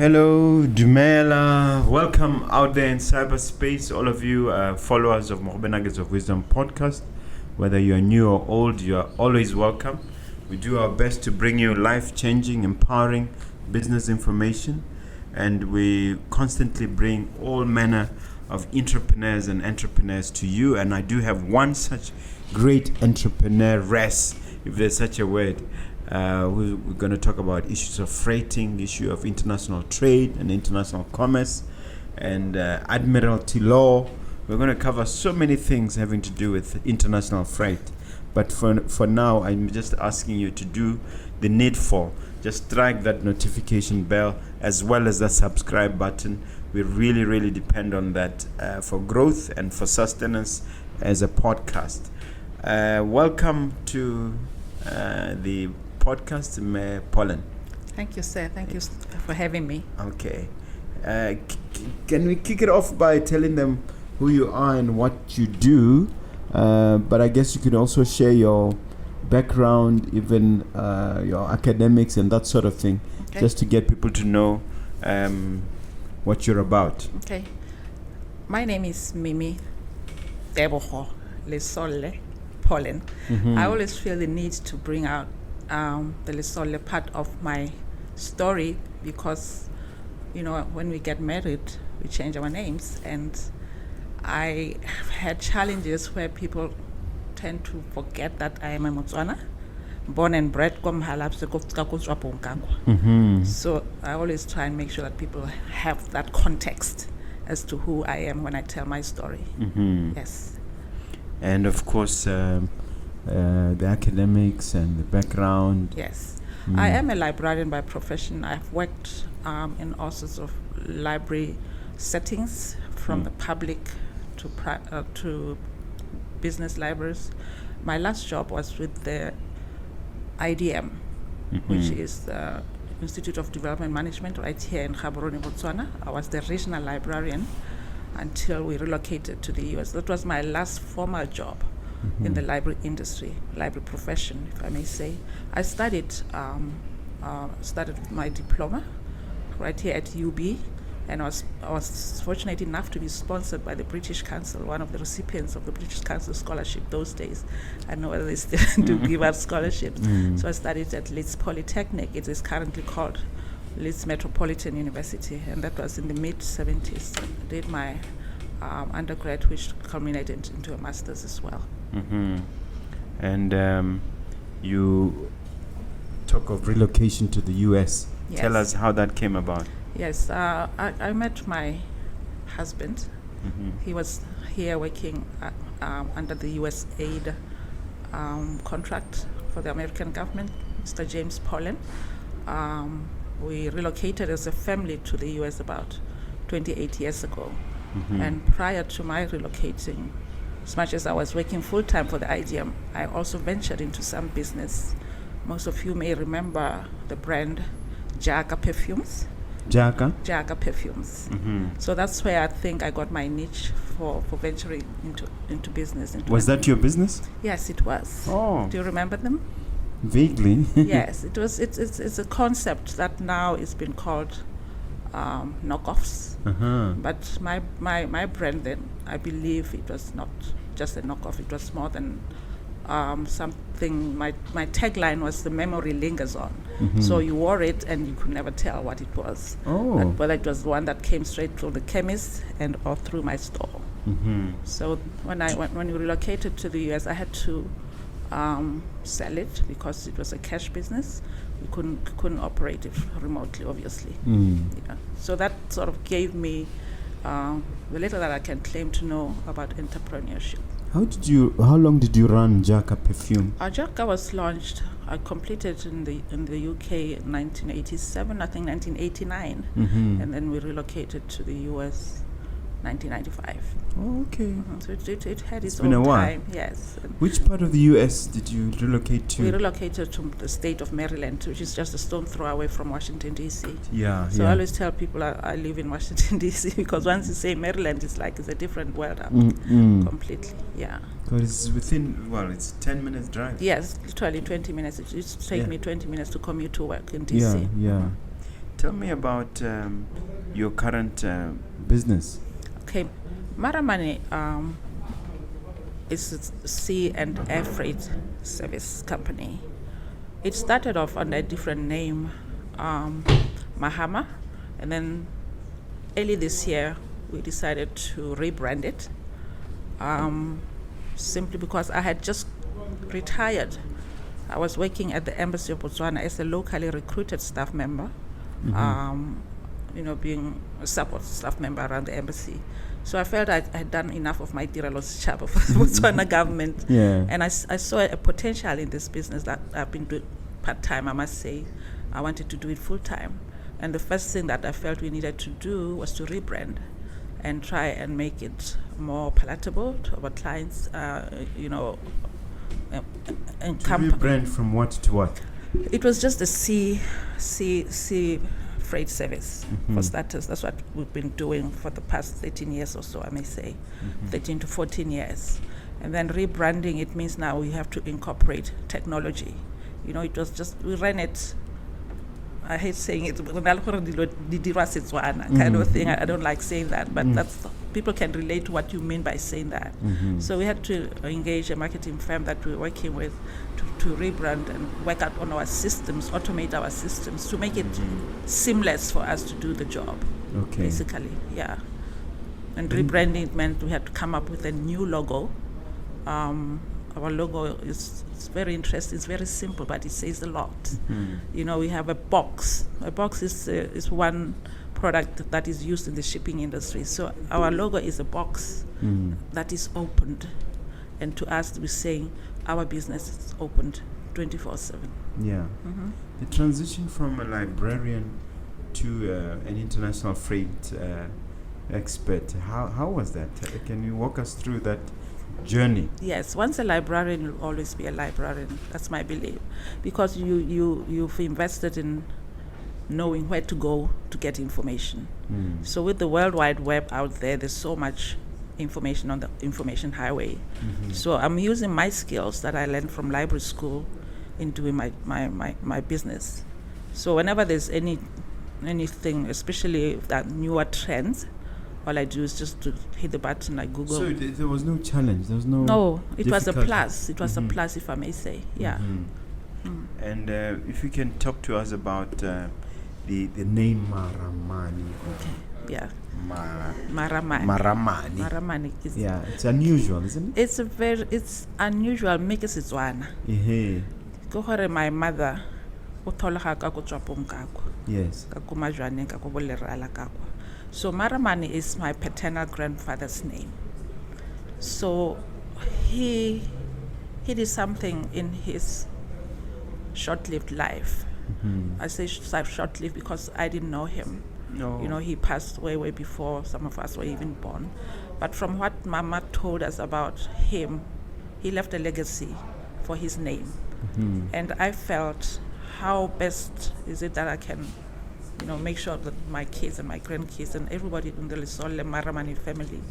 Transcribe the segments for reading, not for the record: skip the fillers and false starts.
Hello, Dumela. Welcome out there in cyberspace, all of you followers of Mogobe Nuggets of Wisdom podcast. Whether you are new or old, you are always welcome. We do our best to bring you life-changing, empowering business information, and we constantly bring all manner of entrepreneurs to you. And I do have one such great entrepreneuress, if there's such a word. We're going to talk about issues of freighting, issue of international trade and international commerce, and admiralty law. We're going to cover so many things having to do with international freight. But for now, I'm just asking you to do the needful. Just strike that notification bell as well as the subscribe button. We really, really depend on that for growth and for sustenance as a podcast. Welcome to the podcast, Polan. Thank you, sir. Thank you for having me. Okay. Can we kick it off by telling them who you are and what you do? But I guess you can also share your background, even your academics and that sort of thing, just to get people to know what you're about. Okay. My name is Mimmy Tebogo Lesolle Polan. I always feel the need to bring out the Lesolle part of my story because, you know, when we get married, we change our names, and I have had challenges where people tend to forget that I am a Motswana, born and bred. So I always try and make sure that people have that context as to who I am when I tell my story. Yes. And of course, the academics and the background. Yes. I am a librarian by profession. I've worked in all sorts of library settings, from the public to business libraries. My last job was with the IDM, which is the Institute of Development Management right here in Gaborone, Botswana. I was the regional librarian until we relocated to the US. That was my last formal job in the library industry, library profession, if I may say. I started my diploma right here at UB, and I was fortunate enough to be sponsored by the British Council, one of the recipients of the British Council scholarship those days. I know whether they still do give out scholarships. So I studied at Leeds Polytechnic. It is currently called Leeds Metropolitan University, and that was in the mid-70s. I did my undergrad, which culminated into a master's as well. And you talk of relocation to the US. Yes. Tell us how that came about. Yes, I met my husband. He was here working under the US aid contract for the American government, Mr. James Polan. We relocated as a family to the US about 28 years ago. And prior to my relocating, as much as I was working full-time for the IDM, I also ventured into some business. Most of you may remember the brand Jaga Perfumes. Jaga Perfumes. So that's where I think I got my niche for venturing into business. Was that your business? Yes, it was. Oh. Do you remember them? Vaguely. Yes, it was. It's a concept that now is been called knockoffs. But my brand then, I believe it was not just a knockoff. It was more than something. My tagline was "The memory lingers on." So you wore it and you could never tell what it was. And whether it was one that came straight from the chemist or through my store. So when we relocated to the US, I had to sell it because it was a cash business. We couldn't operate it remotely, obviously. Yeah. So that sort of gave me the little that I can claim to know about entrepreneurship. How long did you run Jaga Perfume? Jaga was launched. I completed in the UK in 1987, I think 1989, and then we relocated to the US 1995. Oh, okay. So it had its been own a while. time. Yes. Which part of the US did you relocate to? We relocated to the state of Maryland, which is just a stone throw away from Washington, D.C. Yeah. So I always tell people I live in Washington, D.C. because once you say Maryland, it's like it's a different world completely. Yeah. Because it's within, it's 10 minutes drive. Yes, literally 20 minutes. It used to take me 20 minutes to commute to work in D.C. Yeah. Tell me about your current business. Okay, Maramane is a sea and air freight service company. It started off under a different name, Mahama, and then early this year we decided to rebrand it, simply because I had just retired. I was working at the Embassy of Botswana as a locally recruited staff member, being a support staff member around the embassy. So I felt I had done enough of my tirelo job of the Botswana government. Yeah. And I saw a potential in this business that I've been doing part-time, I must say. I wanted to do it full-time. And the first thing that I felt we needed to do was to rebrand and try and make it more palatable to our clients, Rebrand from what to what? It was just a sea freight service, for starters. That's what we've been doing for the past 13 years or so, I may say, 13 to 14 years. And then rebranding, it means now we have to incorporate technology. It was just, we ran it, I hate saying it, kind of thing. I don't like saying that, but that's people can relate to what you mean by saying that. So we had to engage a marketing firm that we're working with to rebrand and work out on our systems, automate our systems to make it seamless for us to do the job. Okay. Basically, yeah. And rebranding meant we had to come up with a new logo. Our logo is very interesting. It's very simple, but it says a lot. We have a box. A box is one product that is used in the shipping industry. So our logo is a box that is opened. And to us, we're saying our business is opened 24/7. Yeah. The transition from a librarian to an international freight expert, how was that? Can you walk us through that journey? Yes, once a librarian, you'll always be a librarian. That's my belief. Because you've invested in knowing where to go to get information. So with the World Wide Web out there, there's so much information on the information highway. So I'm using my skills that I learned from library school in doing my business. So whenever there's anything, especially that newer trends, all I do is just to hit the button, I Google. So there was no challenge, there was no... No, it was a difficulty. plus. It was a plus, if I may say, yeah. And if you can talk to us about the name Maramane. Okay, yeah. Maramane. Maramane is... Yeah, it's unusual, isn't it? It's unusual, make it Setswana. Go hore my mother, Yes. So Maramane is my paternal grandfather's name. So he did something in his short-lived life. I say short-lived because I didn't know him. No. He passed away way before some of us were even born. But from what Mama told us about him, he left a legacy for his name. And I felt, how best is it that I can make sure that my kids and my grandkids and everybody in the Lesolle Maramane family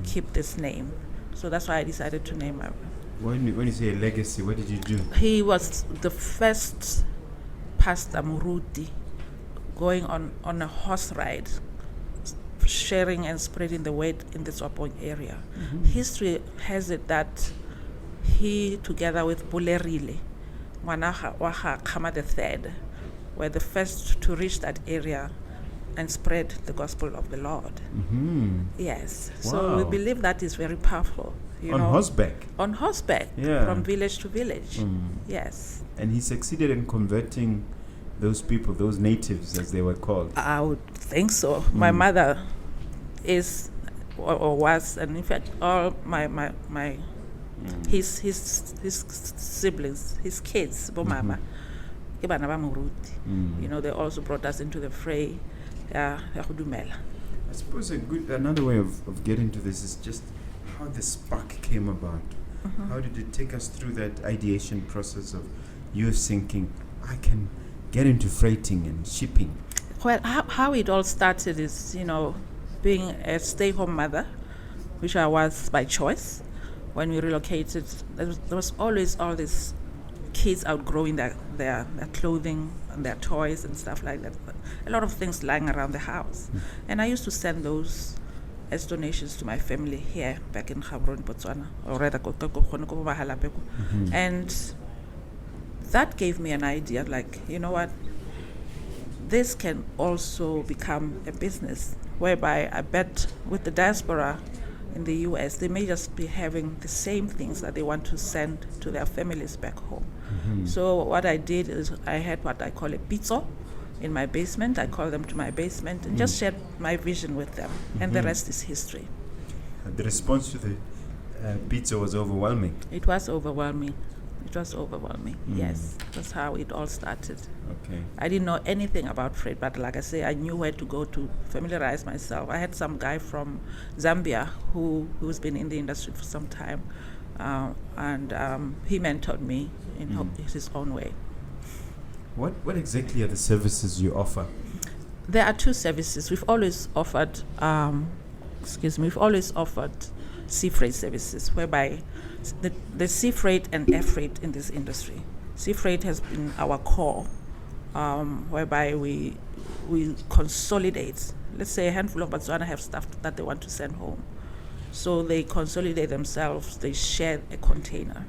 keep this name. So that's why I decided to name her. When you say a legacy, what did you do? He was the first pastor Muruti going on a horse ride, sharing and spreading the word in the Swapong area. History has it that he, together with Bulerile, Wanaha Kama III, were the first to reach that area and spread the gospel of the Lord. Yes. Wow. So we believe that is very powerful. On horseback? On horseback, Yeah. from village to village. Yes. And he succeeded in converting those people, those natives as they were called. I would think so. My mother is or was, and in fact all my his siblings, his kids, Bomama, they also brought us into the fray. I suppose another way of getting to this is just how the spark came about. How did it take us through that ideation process of you thinking, I can get into freighting and shipping? Well, how it all started is, being a stay-home mother, which I was by choice. When we relocated, there was always all these kids outgrowing their clothing and their toys and stuff like that. A lot of things lying around the house. And I used to send those as donations to my family here back in Gaborone, Botswana, or rather, and that gave me an idea, like, you know what, this can also become a business, whereby I bet with the diaspora in the US, they may just be having the same things that they want to send to their families back home. So what I did is I had what I call a pizzo in my basement. I called them to my basement and just shared my vision with them, and the rest is history. The response to the pizza was overwhelming. It was overwhelming. Yes. That's how it all started. Okay. I didn't know anything about freight, but like I say, I knew where to go to familiarize myself. I had some guy from Zambia who's been in the industry for some time, and he mentored me in his own way. What exactly are the services you offer? There are two services. We've always offered, sea freight services, whereby the sea freight and air freight in this industry. Sea freight has been our core, whereby we consolidate. Let's say a handful of Botswana have stuff that they want to send home. So they consolidate themselves, they share a container.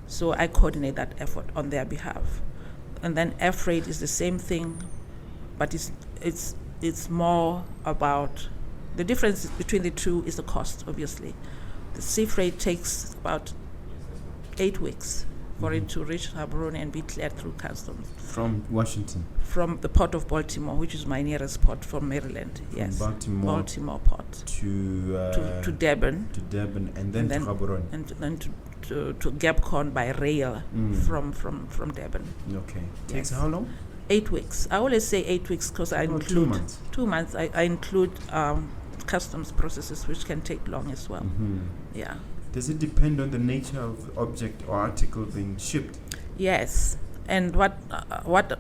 So I coordinate that effort on their behalf. And then air freight is the same thing, but it's more about, the difference between the two is the cost, obviously. The sea freight takes about 8 weeks for it to reach Gaborone and be cleared through customs. From Washington? From the port of Baltimore, which is my nearest port from Maryland. Yes. Baltimore port. To Durban. To Durban and then to Gaborone. And then to Gapcon by rail from Durban. Okay. Takes how long? 8 weeks. I always say 8 weeks because I include 2 months. 2 months. I include customs processes, which can take long as well. Yeah. Does it depend on the nature of the object or article being shipped? Yes. And what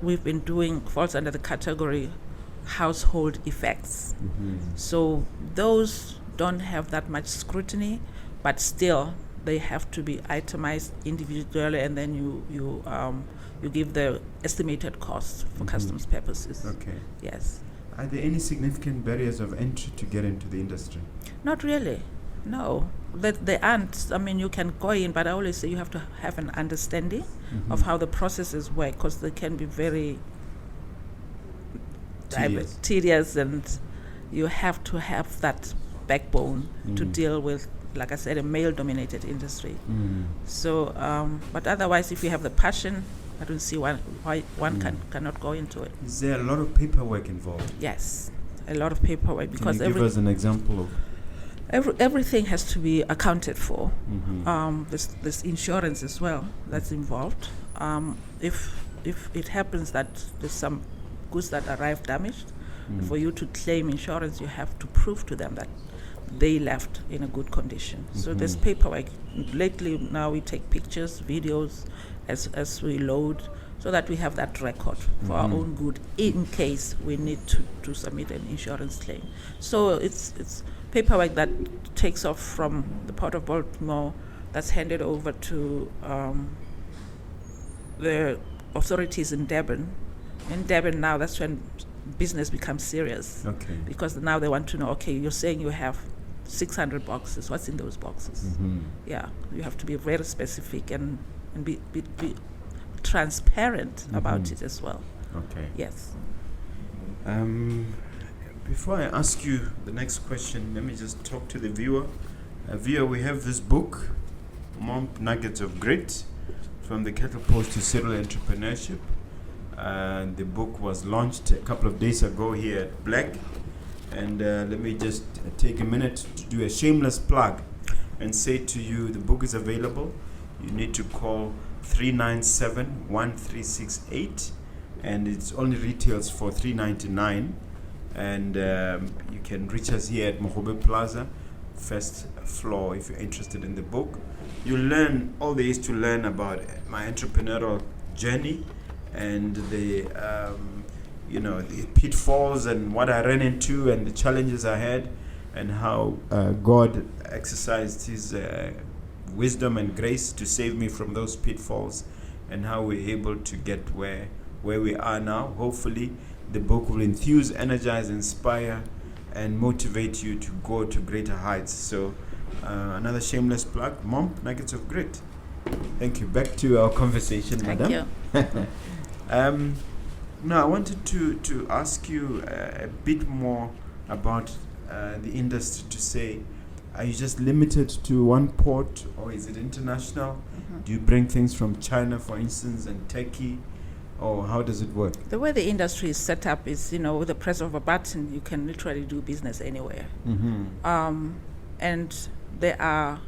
we've been doing falls under the category household effects. So those don't have that much scrutiny, but still they have to be itemized individually, and then you give the estimated cost for customs purposes. Okay. Yes. Are there any significant barriers of entry to get into the industry? Not really. No. There aren't. I mean, you can go in, but I always say you have to have an understanding of how the processes work, because they can be very tedious, and you have to have that backbone to deal with, like I said, a male-dominated industry. So, but otherwise, if you have the passion, I don't see why one cannot go into it. Is there a lot of paperwork involved? Yes, a lot of paperwork. Because can you give us an example of? Everything has to be accounted for. There's insurance as well that's involved. If it happens that there's some goods that arrive damaged, for you to claim insurance, you have to prove to them that they left in a good condition. So there's paperwork. Lately, now we take pictures, videos as we load, so that we have that record for our own good in case we need to submit an insurance claim. So it's paperwork that takes off from the Port of Baltimore, that's handed over to the authorities in Durban. In Durban now, that's when business becomes serious. Okay. Because now they want to know, okay, you're saying you have 600 boxes. What's in those boxes? Yeah, you have to be very specific and be transparent about it as well. Okay. Yes. Before I ask you the next question, let me just talk to the viewer. Viewer, we have this book, Nuggets of Grit, From the Cattle Post to Serial Entrepreneurship. The book was launched a couple of days ago here at Black. And let me just take a minute to do a shameless plug and say to you, the book is available. You need to call 397-1368, and it's only retails for $3.99. And you can reach us here at Mogobe Plaza, first floor, if you're interested in the book. You learn all there is to learn about my entrepreneurial journey and the the pitfalls and what I ran into and the challenges I had, and how God exercised His wisdom and grace to save me from those pitfalls and how we're able to get where we are now. Hopefully, the book will enthuse, energize, inspire, and motivate you to go to greater heights. So, another shameless plug, Mom, Nuggets of Grit. Thank you. Back to our conversation, Madam. Thank you. Now, I wanted to ask you a bit more about the industry, to say, are you just limited to one port, or is it international? Mm-hmm. Do you bring things from China, for instance, and Turkey, or how does it work? The way the industry is set up is, with the press of a button, you can literally do business anywhere. Mm-hmm. And there are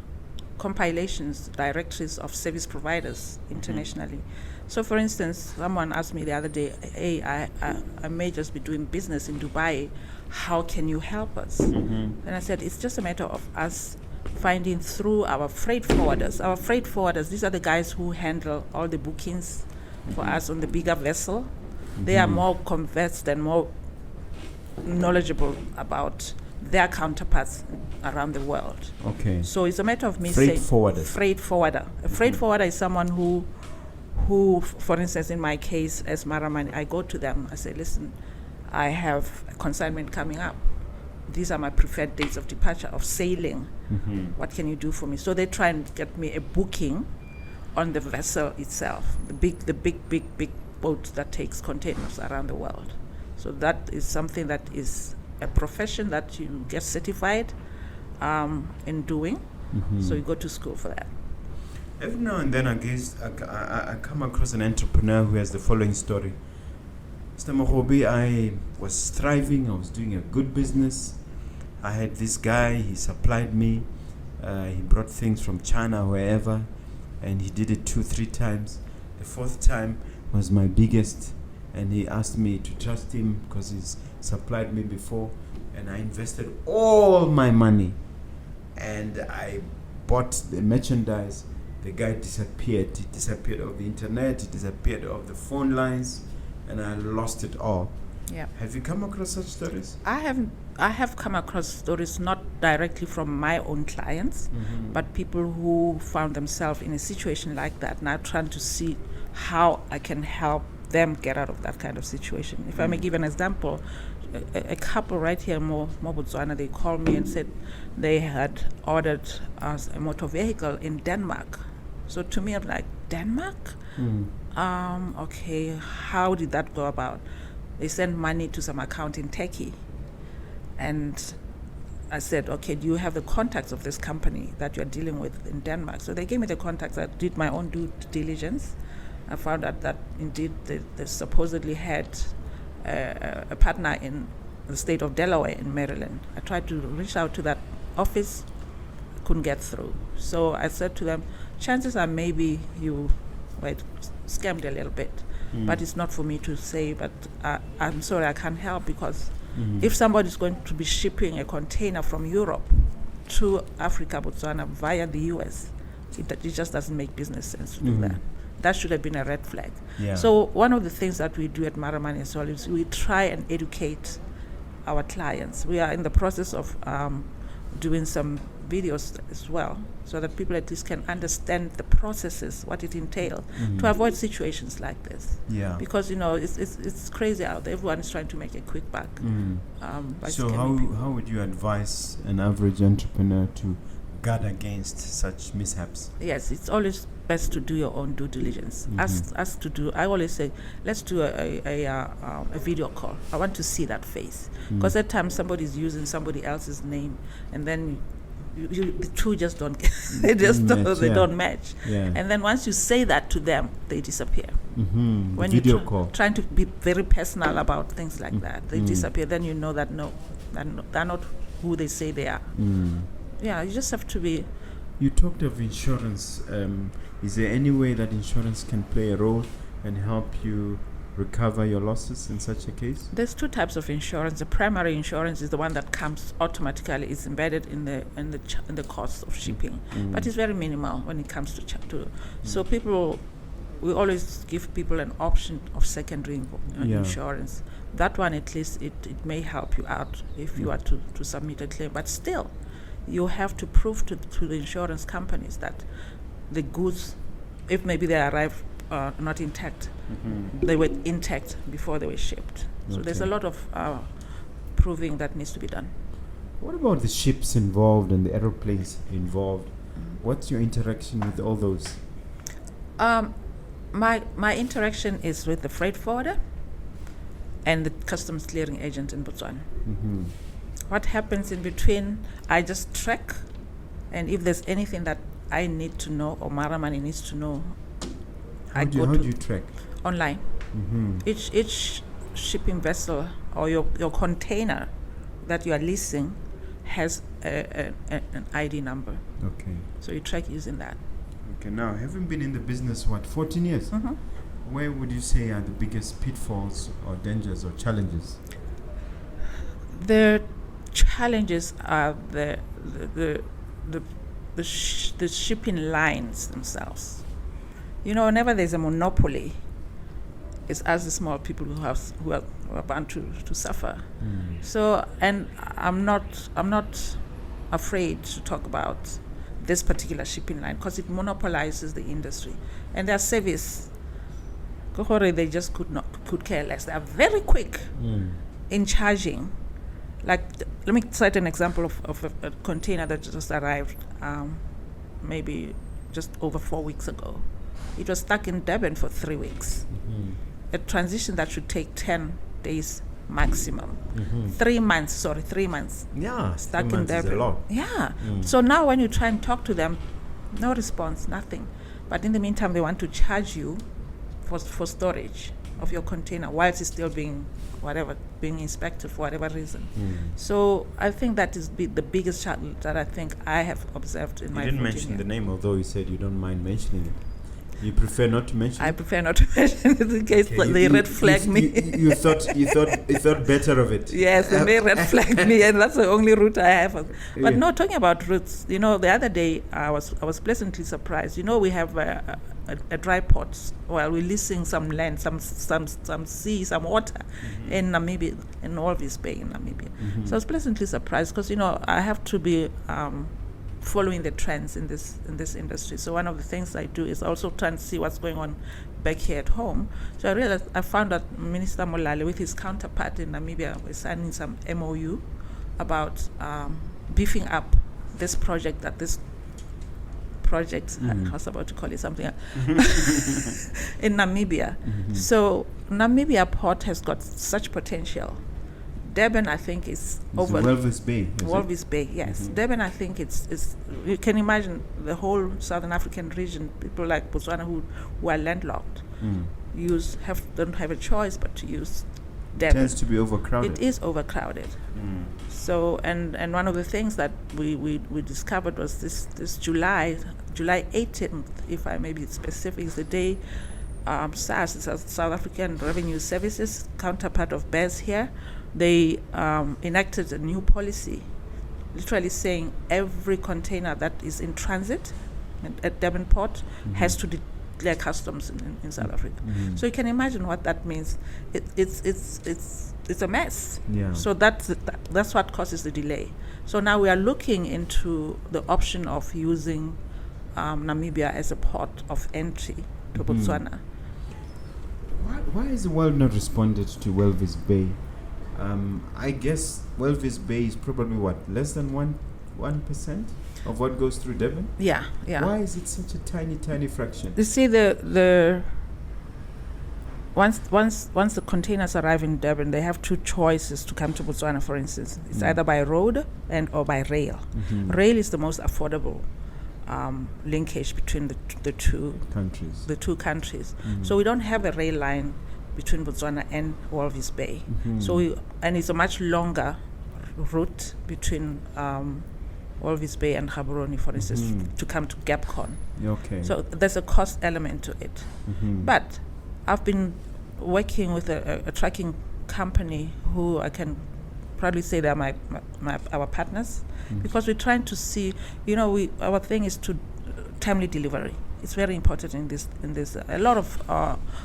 compilations, directories of service providers internationally. So, for instance, someone asked me the other day, hey, I may just be doing business in Dubai. How can you help us? Mm-hmm. And I said, it's just a matter of us finding through our freight forwarders. Our freight forwarders, these are the guys who handle all the bookings for us on the bigger vessel. They are more conversed and more knowledgeable about their counterparts around the world. Okay. So it's a matter of me Freight saying forwarders. freight forwarder. A freight forwarder is someone who, for instance, in my case as Maramane, I go to them. I say, listen, I have a consignment coming up. These are my preferred dates of departure, of sailing. Mm-hmm. What can you do for me? So they try and get me a booking on the vessel itself, the big boat that takes containers around the world. So that is something that is a profession that you get certified in doing. Mm-hmm. So you go to school for that. Every now and then, I come across an entrepreneur who has the following story. Mr. Mogobe, I was thriving. I was doing a good business. I had this guy. He supplied me. He brought things from China, wherever, and he did it 2-3 times. The 4th time was my biggest, and he asked me to trust him because he's supplied me before, and I invested all my money, and I bought the merchandise. The guy disappeared. He disappeared off the internet. He disappeared off the phone lines, and I lost it all. Yeah. Have you come across such stories? I have come across stories not directly from my own clients, but people who found themselves in a situation like that, now trying to see how I can help them get out of that kind of situation. If I may give an example, a couple right here in Botswana, they called me and said they had ordered us a motor vehicle in Denmark. So to me, I'm like, Denmark? Okay, how did that go about? They sent money to some account in Turkey. And I said, okay, do you have the contacts of this company that you're dealing with in Denmark? So they gave me the contacts. I did my own due diligence. I found out that indeed they supposedly had a partner in the state of Delaware in Maryland. I tried to reach out to that office, couldn't get through. So I said to them, chances are maybe you were scammed a little bit, but it's not for me to say, but I'm sorry, I can't help, because if somebody's going to be shipping a container from Europe to Africa, Botswana, via the US, it just doesn't make business sense to do that. That should have been a red flag. Yeah. So one of the things that we do at Maramane as well is we try and educate our clients. We are in the process of doing some videos as well, so that people at least can understand the processes, what it entails, to avoid situations like this. Yeah. Because it's crazy out there. Everyone is trying to make a quick buck. By So scamming people. how would you advise an average entrepreneur to guard against such mishaps? Yes, it's always best to do your own due diligence. As to do, I always say, let's do a video call. I want to see that face, because at times somebody is using somebody else's name, and then the two just don't don't match. Yeah. And then once you say that to them, they disappear. When Video you call. trying to be very personal about things like that, they disappear. Then you know that no, they're not who they say they are. Yeah, you just have to be. You talked of insurance. Is there any way that insurance can play a role and help you recover your losses in such a case? There's two types of insurance. The primary insurance is the one that comes automatically. It's embedded in the cost of shipping, but it's very minimal when it comes to. So we always give people an option of secondary insurance. That one, at least, it may help you out if you are to submit a claim. But still, you have to prove to the insurance companies that the goods, if maybe they arrive not intact. They were intact before they were shipped. So there's a lot of proving that needs to be done. What about the ships involved and the aeroplanes involved? What's your interaction with all those? My interaction is with the freight forwarder and the customs clearing agent in Botswana. What happens in between, I just track, and if there's anything that I need to know or Maramane needs to know, How do you track? Online. Each shipping vessel or your container that you are leasing has an ID number. Okay. So you track using that. Okay, now, having been in the business, 14 years? Where would you say are the biggest pitfalls or dangers or challenges? The challenges are the shipping lines themselves. Whenever there's a monopoly, it's us the small people who are bound to suffer. So, and I'm not afraid to talk about this particular shipping line because it monopolizes the industry, and their service, they just could care less. They are very quick in charging. Like, let me cite an example of a container that just arrived maybe just over 4 weeks ago. It was stuck in Durban for 3 weeks. A transition that should take 10 days maximum. 3 months. Yeah, stuck 3 in months is Durban. a lot. Yeah. So now when you try and talk to them, no response, nothing. But in the meantime, they want to charge you for storage of your container whilst it's still being inspected for whatever reason. So I think that is the biggest challenge that I think I have observed in my 14 You didn't mention years. the name, although you said you don't mind mentioning it. You prefer not to mention I it? prefer not to mention it in case they red flag me. You thought better of it. Yes, they may red flag me, and that's the only route I have. But no, talking about routes, the other day I was pleasantly surprised. We have a dry port while we're leasing some land, some sea, some water in Namibia, in Walvis Bay in Namibia. So I was pleasantly surprised because I have to be following the trends in this industry. So one of the things I do is also try and see what's going on back here at home. So I found that Minister Molale with his counterpart in Namibia was signing some MOU about beefing up this project I was about to call it something in Namibia. So Namibia port has got such potential. Durban, I think, is over. Walvis Bay. Walvis Bay, yes. Durban, I think it's. You can imagine the whole Southern African region. People like Botswana who are landlocked, don't have a choice but to use Durban. It tends to be overcrowded. It is overcrowded. So, and one of the things that we discovered was this July 18th, if I may be specific, is the day SARS, South African Revenue Services, counterpart of BES here, they enacted a new policy, literally saying every container that is in transit at Durban Port has to declare customs in South Africa. So you can imagine what that means. It's a mess. Yeah. So that's what causes the delay. So now we are looking into the option of using Namibia as a port of entry to Botswana. Why has the world not responded to Walvis Bay? I guess Walvis Bay is probably less than 1% of what goes through Durban? Yeah. Why is it such a tiny fraction? You see, once the containers arrive in Durban, they have two choices to come to Botswana, for instance. It's either by road or by rail. Rail is the most affordable linkage between the two countries. So we don't have a rail line between Botswana and Walvis Bay. And it's a much longer route between Walvis Bay and Gaborone, for instance, to come to Gapcon. Okay. So there's a cost element to it. But I've been working with a tracking company who I can proudly say they're our partners, because we're trying to see, our thing is to timely delivery. It's very important in this. A lot of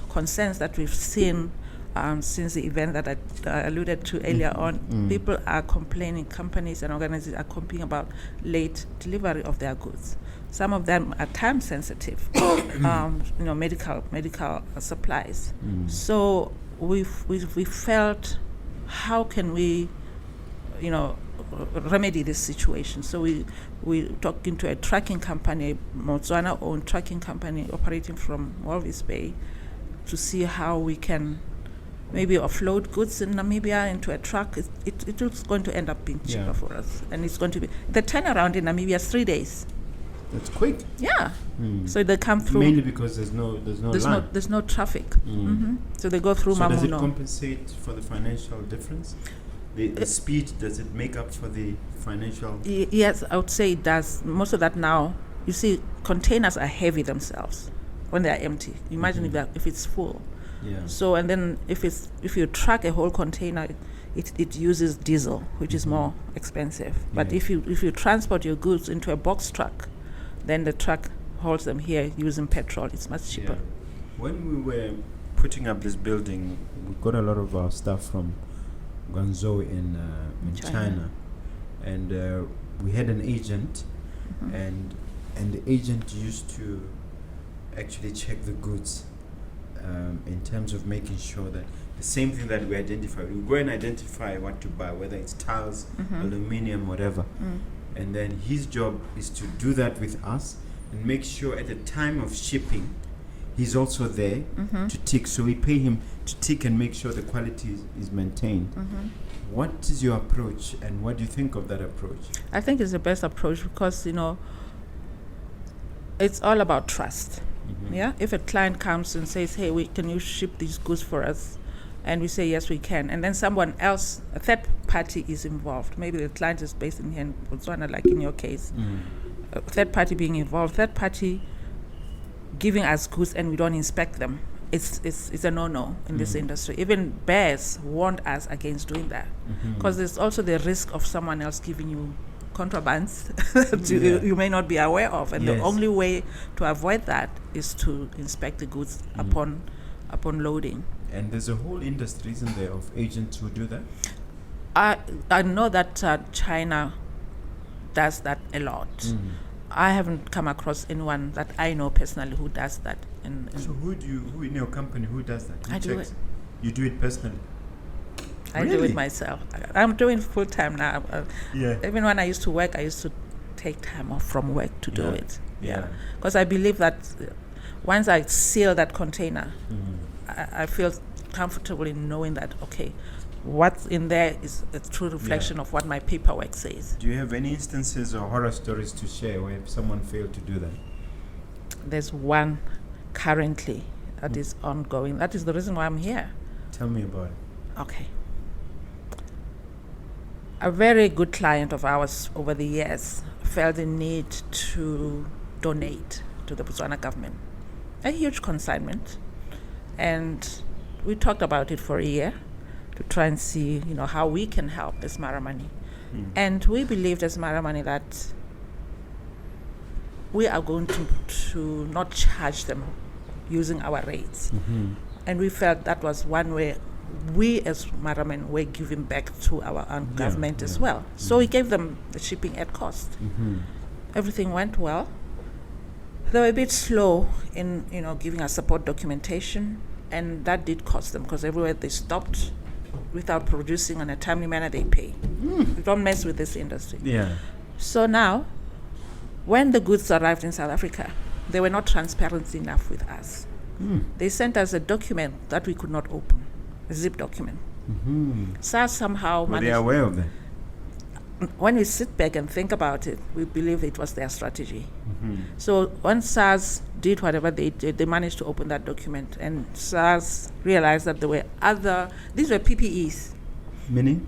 concerns that we've seen since the event that I alluded to earlier on. People are complaining, companies and organizations are complaining about late delivery of their goods. Some of them are time sensitive, medical supplies. So we felt, how can we, remedy this situation? So we talked into a trucking company, Motswana-owned trucking company operating from Walvis Bay, to see how we can maybe offload goods in Namibia into a truck. It's going to end up being cheaper for us, and it's going to be the turnaround in Namibia is 3 days. That's quick. Yeah. So they come through mainly because there's no traffic. So they go through Mamuno. Does it compensate for the financial difference? The speed, does it make up for the financial? Yes, I would say it does. Most of that now, you see, containers are heavy themselves when they are empty. Imagine if it's full. Yeah. So, and then if you truck a whole container, it uses diesel, which is more expensive. But if you transport your goods into a box truck, then the truck hauls them here using petrol. It's much cheaper. Yeah. When we were putting up this building, we got a lot of our stuff from Guangzhou in China. And we had an agent, and the agent used to actually check the goods in terms of making sure that the same thing that we identify, we go and identify what to buy, whether it's tiles, aluminium, whatever. And then his job is to do that with us and make sure at the time of shipping, he's also there to tick. So we pay him to tick and make sure the quality is maintained. What is your approach, and what do you think of that approach? I think it's the best approach because, it's all about trust. Yeah. If a client comes and says, "Hey, can you ship these goods for us?" and we say, "Yes, we can," and then someone else, a third party, is involved. Maybe the client is based in Botswana, like in your case. A third party being involved, third party giving us goods and we don't inspect them. It's a no-no in this industry. Even bears warned us against doing that because there's also the risk of someone else giving you contrabands that you may not be aware of, and the only way to avoid that is to inspect the goods upon loading. And there's a whole industry, isn't there, of agents who do that? I know that China does that a lot. I haven't come across anyone that I know personally who does that. So who in your company, who does that? Who I do it. You do it personally? I do it myself. I'm doing full time now. Even when I used to work, I used to take time off from work to do it. Because I believe that once I seal that container, I feel comfortable in knowing that, okay, what's in there is a true reflection of what my paperwork says. Do you have any instances or horror stories to share where someone failed to do that? There's one currently that is ongoing. That is the reason why I'm here. Tell me about it. Okay. A very good client of ours over the years felt the need to donate to the Botswana government. A huge consignment. And we talked about it for a year to try and see, how we can help as Maramane. And we believed as Maramane that we are going to not charge them using our rates. And we felt that was one way we as Maramane were giving back to our own government as well. So we gave them the shipping at cost. Everything went well. They were a bit slow in, giving us support documentation, and that did cost them because everywhere they stopped without producing in a timely manner, they pay. You don't mess with this industry. So now, when the goods arrived in South Africa, they were not transparent enough with us. They sent us a document that we could not open, a zip document. SARS somehow managed. Were they aware of that? When we sit back and think about it, we believe it was their strategy. So once SARS did whatever they did, they managed to open that document, and SARS realized that there were these were PPEs. Meaning?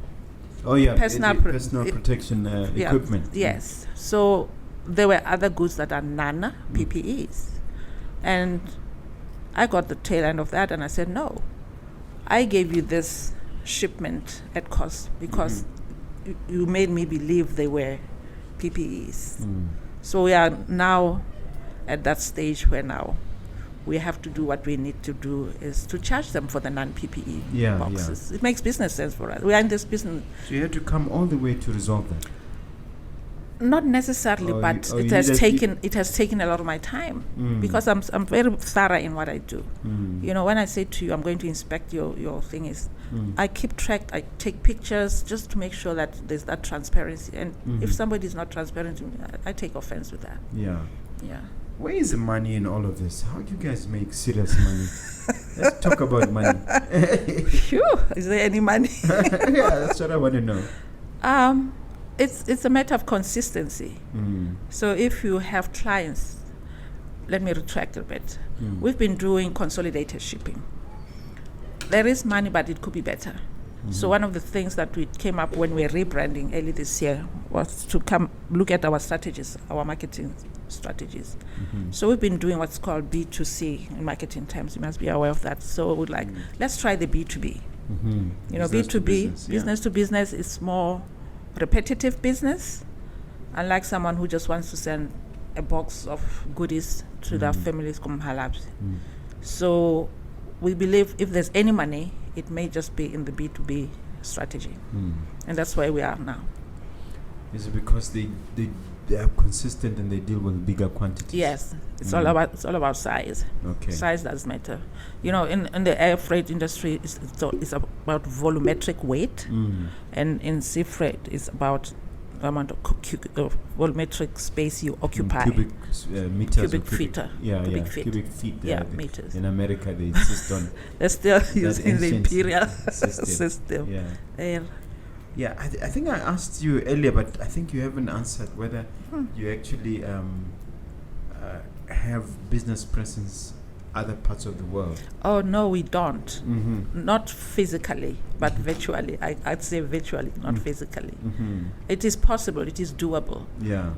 Oh yeah, personal protection equipment. Yes. So there were other goods that are non-PPEs. And I got the tail end of that, and I said, no, I gave you this shipment at cost because you made me believe they were PPEs. So we are now at that stage where now we have to do what we need to do is to charge them for the non-PPE boxes. It makes business sense for us. We are in this business. So you had to come all the way to resolve that? Not necessarily, but it has taken a lot of my time because I'm very thorough in what I do. You know, when I say to you, I'm going to inspect your thing is, I keep track, I take pictures just to make sure that there's that transparency. And if somebody is not transparent to me, I take offense with that. Yeah. Yeah. Where is the money in all of this? How do you guys make serious money? Let's talk about money. Phew, is there any money? Yeah, that's what I want to know. It's a matter of consistency. So if you have clients, let me retract a bit. We've been doing consolidated shipping. There is money, but it could be better. So one of the things that we came up when we were rebranding early this year was to come look at our strategies, our marketing strategies. So we've been doing what's called B2C in marketing terms. You must be aware of that. So we're like, let's try the B2B. You know, Business B2B, to business, business to business is more repetitive business, unlike someone who just wants to send a box of goodies to their families. So we believe if there's any money, it may just be in the B2B strategy. And that's where we are now. Is it because they are consistent and they deal with bigger quantities? Yes, it's all about size. Okay. Size does matter. You know, in the air freight industry, it's about volumetric weight, and in sea freight, it's about the amount of volumetric space you occupy. Cubic meters. Cubic feet. Cubic feet. Cubic feet. Yeah, meters. In America, they insist on. They're still using the imperial system. Yeah. Yeah, I think I asked you earlier, but I think you haven't answered whether you actually have business presence other parts of the world. Oh, no, we don't. Not physically, but virtually. I'd say virtually, not physically. It is possible. It is doable. Yeah.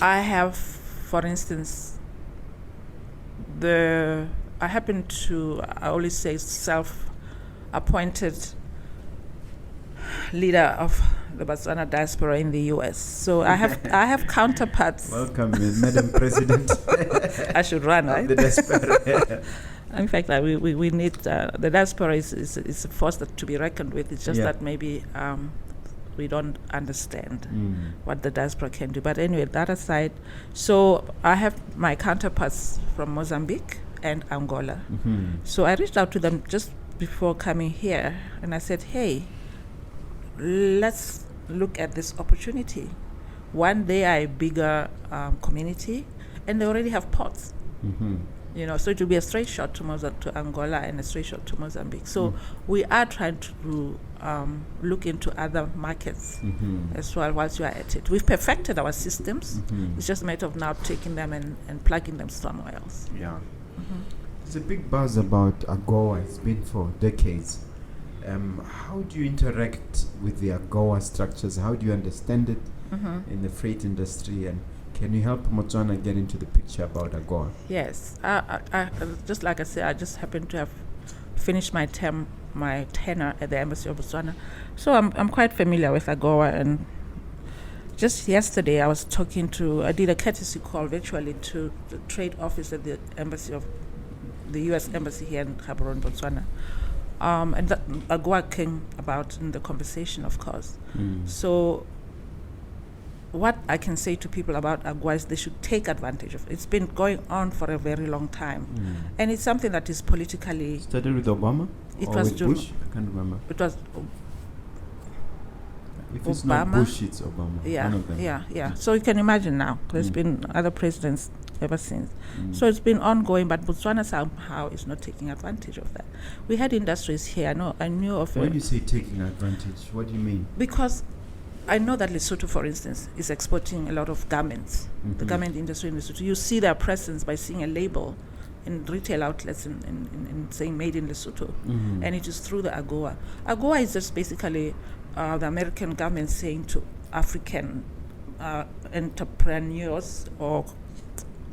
I have, for instance, I always say self-appointed leader of the Botswana diaspora in the US. So I have counterparts. Welcome, Madam President. I should run, right? The diaspora. In fact, we need the diaspora is a force to be reckoned with. It's just that maybe we don't understand what the diaspora can do. But anyway, that aside, so I have my counterparts from Mozambique and Angola. So I reached out to them just before coming here, and I said, hey, let's look at this opportunity. One, they are a bigger community, and they already have ports. You know, so it will be a straight shot to Angola and a straight shot to Mozambique. So we are trying to look into other markets as well whilst you are at it. We've perfected our systems. It's just a matter of now taking them and plugging them somewhere else. Yeah. There's a big buzz about AGOA. It's been for decades. How do you interact with the AGOA structures? How do you understand it in the freight industry? And can you help Motswana get into the picture about AGOA? Yes. I just like I said, I just happened to have finished my tenure at the Embassy of Botswana. So I'm quite familiar with AGOA. And just yesterday I did a courtesy call virtually to the trade office at the Embassy of the U.S. Embassy here in Gaborone, Botswana. And that AGOA came about in the conversation, of course. So what I can say to people about AGOA is they should take advantage of it. It's been going on for a very long time. And it's something that is politically... Started with Obama? It was with Bush? I can't remember. It was if it's Obama. Not Bush, it's Obama. Yeah, one of them. yeah. So you can imagine now. There's been other presidents ever since. So it's been ongoing, but Botswana somehow is not taking advantage of that. We had industries here. I knew of... When you say taking advantage, what do you mean? Because I know that Lesotho, for instance, is exporting a lot of garments. The garment industry in Lesotho. You see their presence by seeing a label in retail outlets in saying made in Lesotho. And it is through the AGOA. AGOA is just basically the American government saying to African entrepreneurs or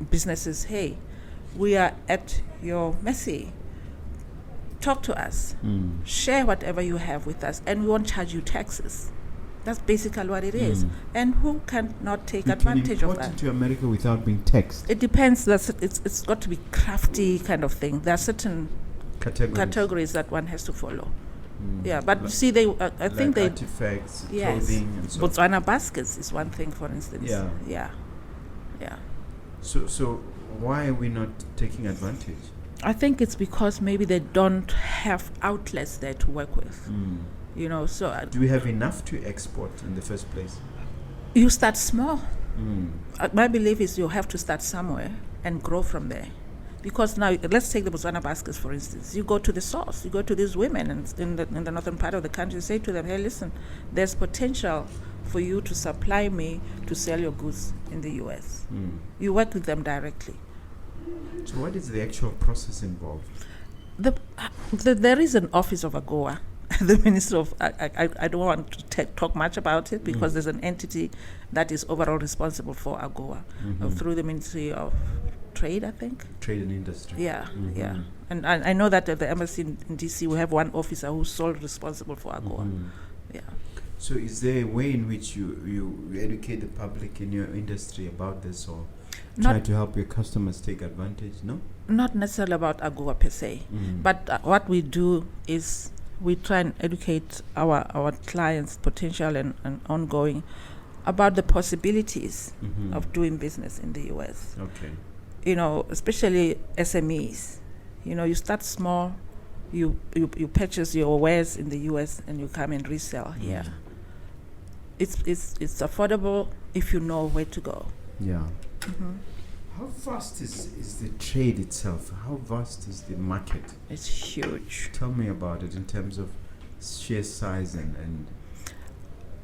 businesses, hey, we are at your mercy. Talk to us. Share whatever you have with us, and we won't charge you taxes. That's basically what it is. And who can not take You advantage can of import that? into America without being taxed. It depends. It's got to be crafty kind of thing. There are certain categories that one has to follow. Yeah, but you see, I think they artifacts, yes. clothing, and so on. Botswana baskets is one thing, for instance. Yeah. Yeah. So why are we not taking advantage? I think it's because maybe they don't have outlets there to work with. You know, so Do we have enough to export in the first place? you start small. My belief is you have to start somewhere and grow from there. Because now, let's take the Botswana baskets, for instance. You go to the source. You go to these women in the northern part of the country. You say to them, hey, listen, there's potential for you to supply me to sell your goods in the U.S. You work with them directly. So what is the actual process involved? There is an office of AGOA. The Minister of... I don't want to talk much about it because there's an entity that is overall responsible for AGOA through the Ministry of Trade, I think. Trade and Industry. Yeah. And I know that at the embassy in D.C. we have one officer who's solely responsible for AGOA. Yeah. So is there a way in which you educate the public in your industry about this, or try to help your customers take advantage? No? Not necessarily about AGOA per se, but what we do is we try and educate our clients, potential and ongoing, about the possibilities of doing business in the U.S. Okay. You know, especially SMEs. You know, you start small, you purchase your wares in the U.S. and you come and resell here. It's affordable if you know where to go. Yeah. How vast is the trade itself? How vast is the market? It's huge. Tell me about it in terms of sheer size and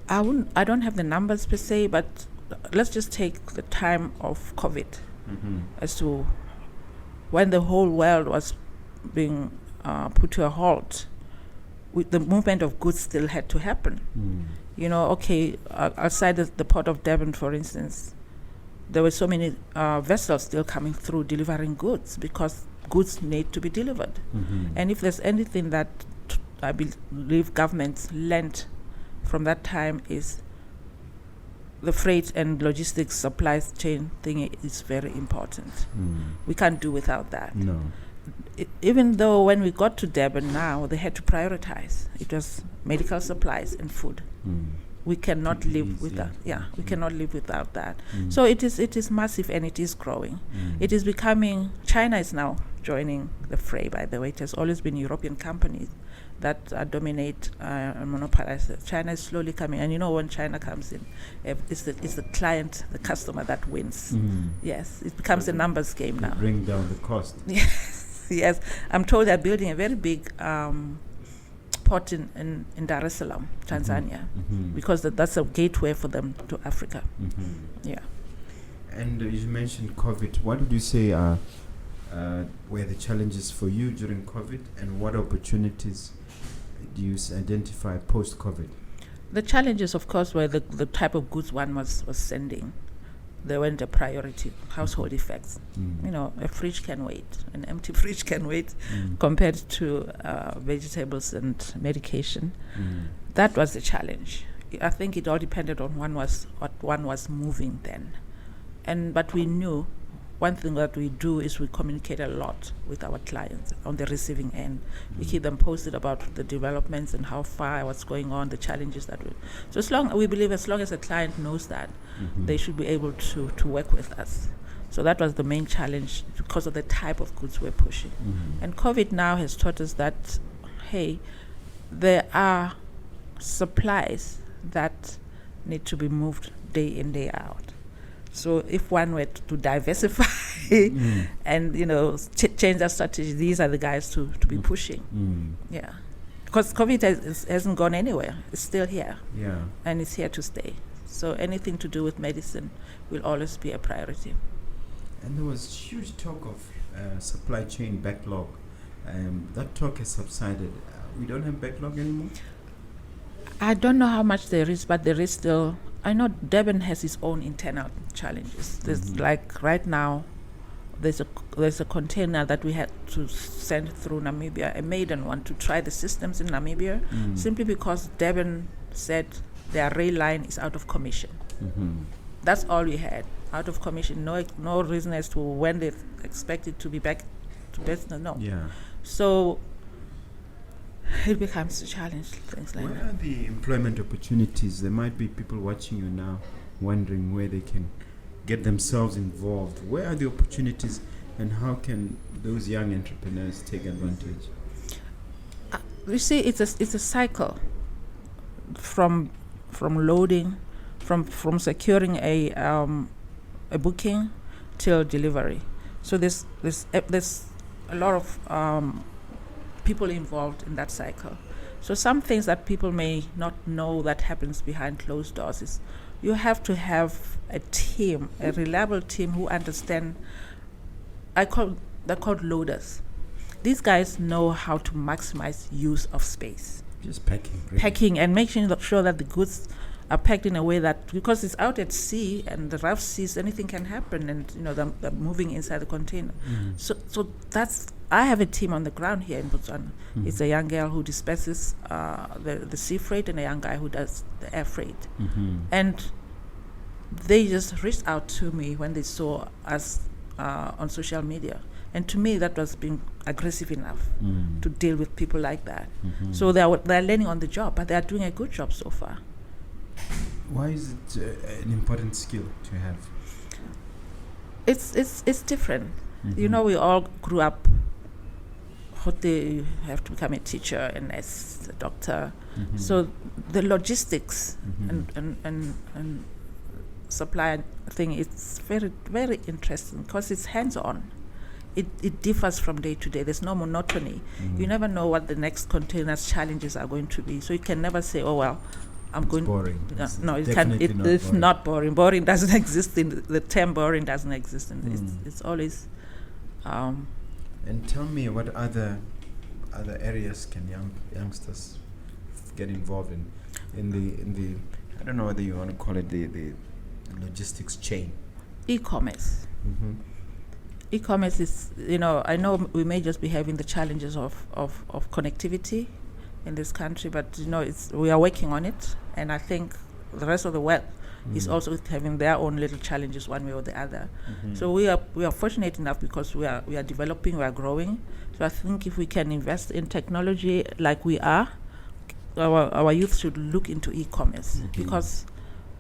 I don't have the numbers per se, but let's just take the time of COVID as to when the whole world was being put to a halt. The movement of goods still had to happen. You know, outside the port of Durban, for instance, there were so many vessels still coming through delivering goods because goods need to be delivered. And if there's anything that I believe governments learned from that time is the freight and logistics supply chain thing is very important. We can't do without that. No. Even though when we got to Durban now, they had to prioritize. It was medical supplies and food. We cannot live without. We cannot live without that. So it is massive and it is growing. It is becoming. China is now joining the fray. By the way, it has always been European companies that dominate and monopolize. China is slowly coming, and you know when China comes in, it's the client, the customer that wins. Yes, it becomes a numbers game now. Bring down the cost. Yes. I'm told they're building a very big port in Dar es Salaam, Tanzania, because that's a gateway for them to Africa. Yeah. And you mentioned COVID. What did you say were the challenges for you during COVID, and what opportunities do you identify post-COVID? The challenges, of course, were the type of goods one was sending. They weren't a priority. Household effects. You know, a fridge can wait. An empty fridge can wait compared to vegetables and medication. That was the challenge. I think it all depended on what one was moving then. But we knew one thing that we do is we communicate a lot with our clients on the receiving end. We keep them posted about the developments and how far, what's going on, the challenges that we... So we believe as long as a client knows that, they should be able to work with us. So that was the main challenge because of the type of goods we're pushing. And COVID now has taught us that, hey, there are supplies that need to be moved day in, day out. So if one were to diversify and, you know, change their strategy, these are the guys to be pushing. Yeah. Because COVID hasn't gone anywhere. It's still here. Yeah. And it's here to stay. So anything to do with medicine will always be a priority. And there was huge talk of supply chain backlog. That talk has subsided. We don't have backlog anymore? I don't know how much there is, but there is still... I know Durban has its own internal challenges. There's like right now, there's a container that we had to send through Namibia, a maiden one, to try the systems in Namibia, simply because Durban said their rail line is out of commission. That's all we had, out of commission. No reason as to when they expect it to be back to business. No. Yeah. So it becomes a challenge, things like What that. are the employment opportunities? There might be people watching you now wondering where they can get themselves involved. Where are the opportunities, and how can those young entrepreneurs take advantage? You see, it's a cycle from loading, from securing a booking till delivery. So there's a lot of people involved in that cycle. So some things that people may not know that happens behind closed doors is you have to have a team, a reliable team who understand. They're called loaders. These guys know how to maximize use of space. Just packing. Really. Packing and making sure that the goods are packed in a way that, because it's out at sea and the rough seas, anything can happen, and they're moving inside the container. So that's, I have a team on the ground here in Botswana. It's a young girl who disperses the sea freight and a young guy who does the air freight. And they just reached out to me when they saw us on social media. And to me, that was being aggressive enough to deal with people like that. So they're learning on the job, but they are doing a good job so far. Why is it an important skill to have? It's different. We all grew up. You have to become a teacher, a nurse, a doctor. So the logistics and supply thing, it's very, very interesting because it's hands-on. It differs from day to day. There's no monotony. You never know what the next container's challenges are going to be. So you can never say, oh, well, it's boring. No, it's not boring. Boring doesn't exist the term boring doesn't exist it's always. And tell me, what other areas can youngsters get involved in the I don't know whether you want to call it the logistics chain. E-commerce. E-commerce is, I know we may just be having the challenges of connectivity in this country, but we are working on it, and I think the rest of the world is also having their own little challenges one way or the other. So we are fortunate enough because we are developing, we are growing. So I think if we can invest in technology like we are, our youth should look into e-commerce because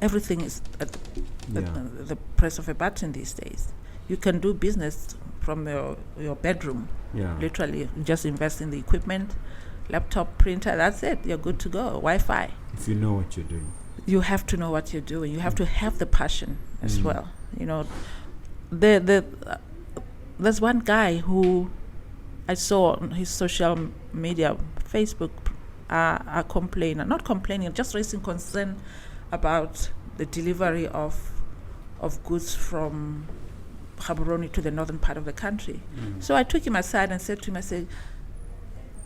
everything is at the press of a button these days. You can do business from your bedroom. Literally, you just invest in the equipment, laptop, printer, that's it. You're good to go. Wi-Fi. If you know what you're doing. You have to know what you're doing. You have to have the passion as well. There's one guy who I saw on his social media, Facebook, not complaining, just raising concern about the delivery of goods from Gaborone to the northern part of the country. So I took him aside and said to him,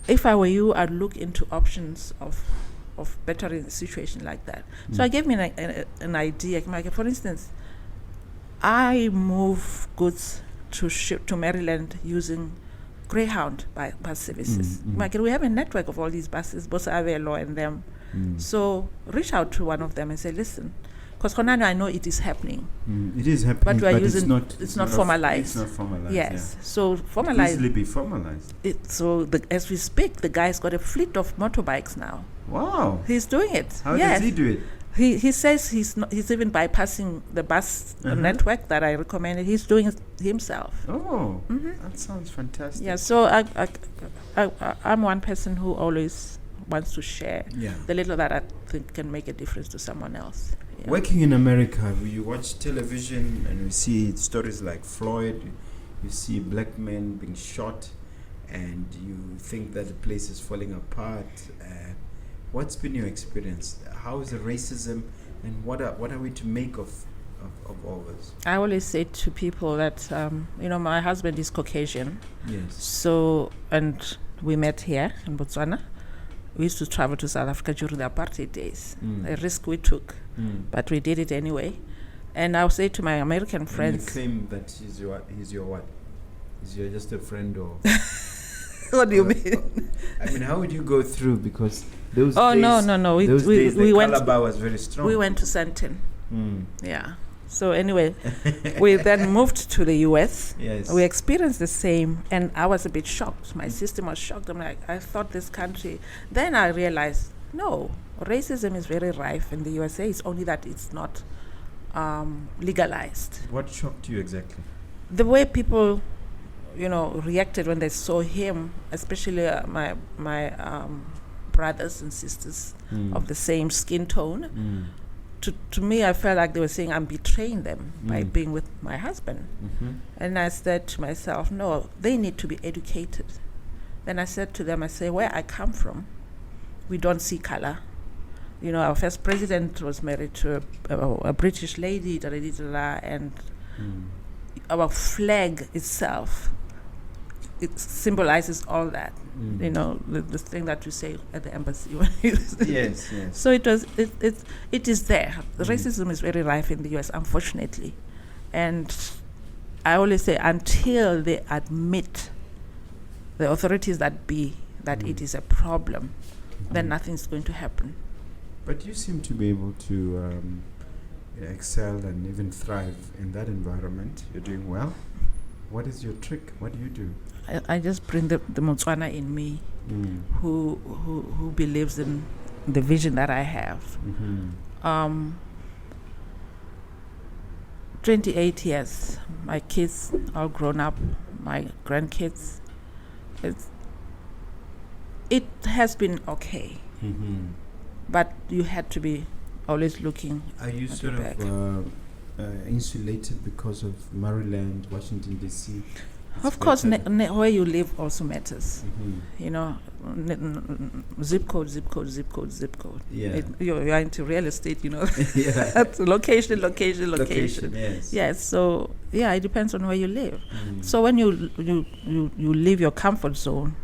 if I were you, I'd look into options of bettering a situation like that. So I gave me an idea. Like, for instance, I move goods to Maryland using Greyhound bus services. Like, we have a network of all these buses, both Avelo and them. So reach out to one of them and say, listen, because I know it is happening. It is happening, but it's not formalized. It's not formalized. Yes. So formalized. Easily be formalized. As we speak, the guy's got a fleet of motorbikes now. Wow. He's doing it. How does he do it? He says he's even bypassing the bus network that I recommended. He's doing it himself. Oh, that sounds fantastic. Yeah. So I'm one person who always wants to share the little that I think can make a difference to someone else. Yeah. Working in America, you watch television and we see stories like Floyd. You see black men being shot, and you think that the place is falling apart. What's been your experience? How is the racism, and what are we to make of all this? I always say to people that my husband is Caucasian. Yes. So, and we met here in Botswana. We used to travel to South Africa during the apartheid days. A risk we took, but we did it anyway. And I'll say to my American friends. And you claim that he's your what? Is he just a friend or? What do you mean? I mean, how would you go through? Because those Oh, days, no. those days we the went. caliber was very strong. We went to Sentin. Mm. Yeah. So anyway, we then moved to the U.S. Yes. We experienced the same, and I was a bit shocked. My system was shocked. I'm like, I thought this country. Then I realized, no, racism is very rife in the USA. It's only that it's not legalized. What shocked you exactly? The way people, reacted when they saw him, especially my brothers and sisters of the same skin tone. To me, I felt like they were saying I'm betraying them by being with my husband. And I said to myself, no, they need to be educated. Then I said to them, where I come from, we don't see color. Our first president was married to a British lady, and our flag itself, it symbolizes all that. The thing that you say at the embassy. Yes. So it is there. Racism is very rife in the US, unfortunately. And I always say, until they admit, the authorities that it is a problem, then nothing's going to happen. But you seem to be able to excel and even thrive in that environment. You're doing well. What is your trick? What do you do? I just bring the Motswana in me, who believes in the vision that I have. 28 years, my kids all grown up, my grandkids. It has been okay, but you had to be always looking. Are you sort of insulated because of Maryland, Washington D.C.? Of course, where you live also matters. Zip code. Yeah. You're into real estate, Yeah. That's location. Yes. So it depends on where you live. So when you leave your comfort zone,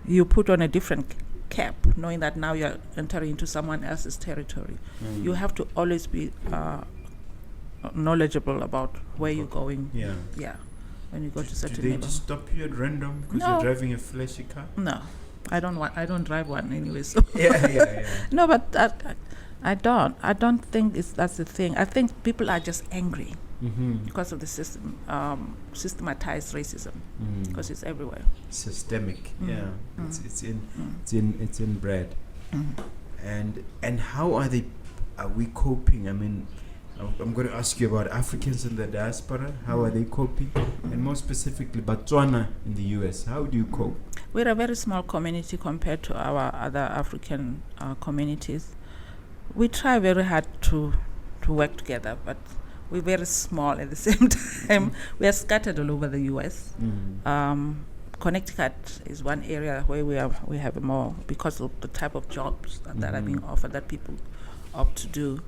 you put on a different cap, knowing that now you're entering into someone else's territory. You have to always be knowledgeable about where you're going. Yeah. When you go to certain neighborhoods. Do they neighborhood. just stop you at random because you're driving a flashy car? No, I don't drive one anyway. So Yeah. No, but I don't think that's the thing. I think people are just angry because of the system, systematized racism, because it's everywhere. Systemic. Yeah. It's inbred. And how are we coping? I mean, I'm going to ask you about Africans in the diaspora. How are they coping? And more specifically, Botswana in the US. How do you cope? We're a very small community compared to our other African communities. We try very hard to work together, but we're very small at the same time. We are scattered all over the US. Connecticut is one area where we have more because of the type of jobs that are being offered that people opt to do.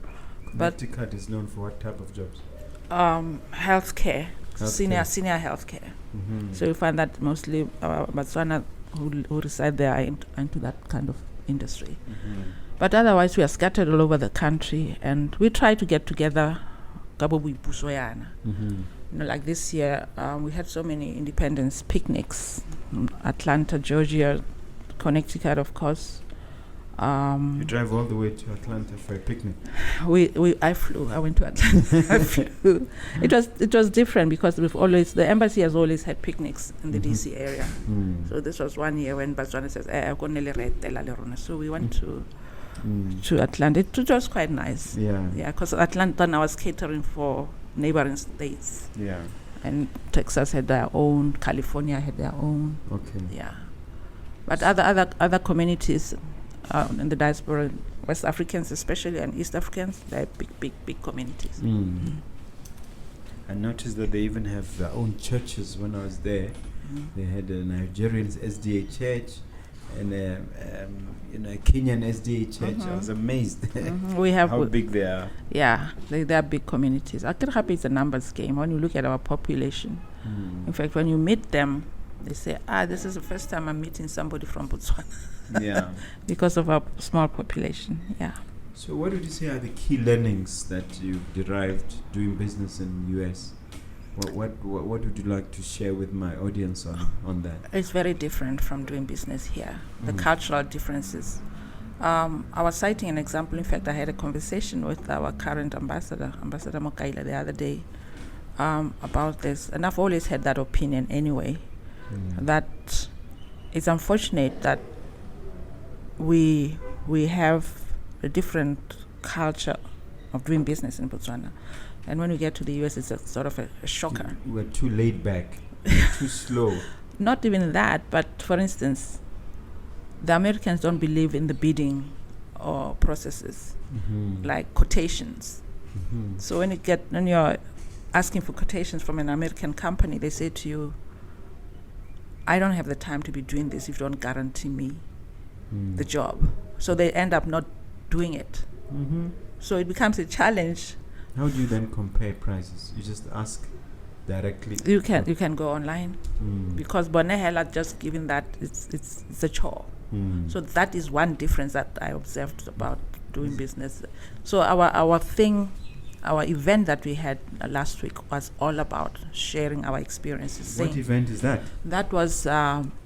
Connecticut is known for what type of jobs? Healthcare. Senior healthcare. So you find that mostly Botswana who reside there are into that kind of industry. But otherwise, we are scattered all over the country, and we try to get together. Like this year, we had so many independence picnics. Atlanta, Georgia, Connecticut, of course. You drive all the way to Atlanta for a picnic? I flew. I went to Atlanta. I flew. It was different because the embassy has always had picnics in the DC area. So this was one year when Botswana says, so we went to Atlanta. It was quite nice. Yeah, because Atlanta now was catering for neighboring states. Yeah. And Texas had their own, California had their own. Okay. Yeah. But other communities in the diaspora, West Africans especially, and East Africans, they're big communities. I noticed that they even have their own churches. When I was there, they had a Nigerian SDA church and a Kenyan SDA church. I was amazed We have how big they are. Yeah, they are big communities. Akirahapi is a numbers game. When you look at our population, in fact, when you meet them, they say, this is the first time I'm meeting somebody from Botswana. Yeah. Because of our small population, yeah. So what would you say are the key learnings that you've derived doing business in the US? What would you like to share with my audience on that? It's very different from doing business here. The cultural differences. I was citing an example. In fact, I had a conversation with our current ambassador, Ambassador Mokaila, the other day about this. And I've always had that opinion anyway, that it's unfortunate that we have a different culture of doing business in Botswana. And when we get to the US, it's a sort of a shocker. We're too laid back, too slow. Not even that, but for instance, the Americans don't believe in the bidding or processes, like quotations. So when you're asking for quotations from an American company, they say to you, I don't have the time to be doing this if you don't guarantee me the job. So they end up not doing it. So it becomes a challenge. How do you then compare prices? You just ask directly? You can go online, because Bonehela just given that it's a chore. So that is one difference that I observed about doing business. So our event that we had last week was all about sharing our experiences. What event is that? That was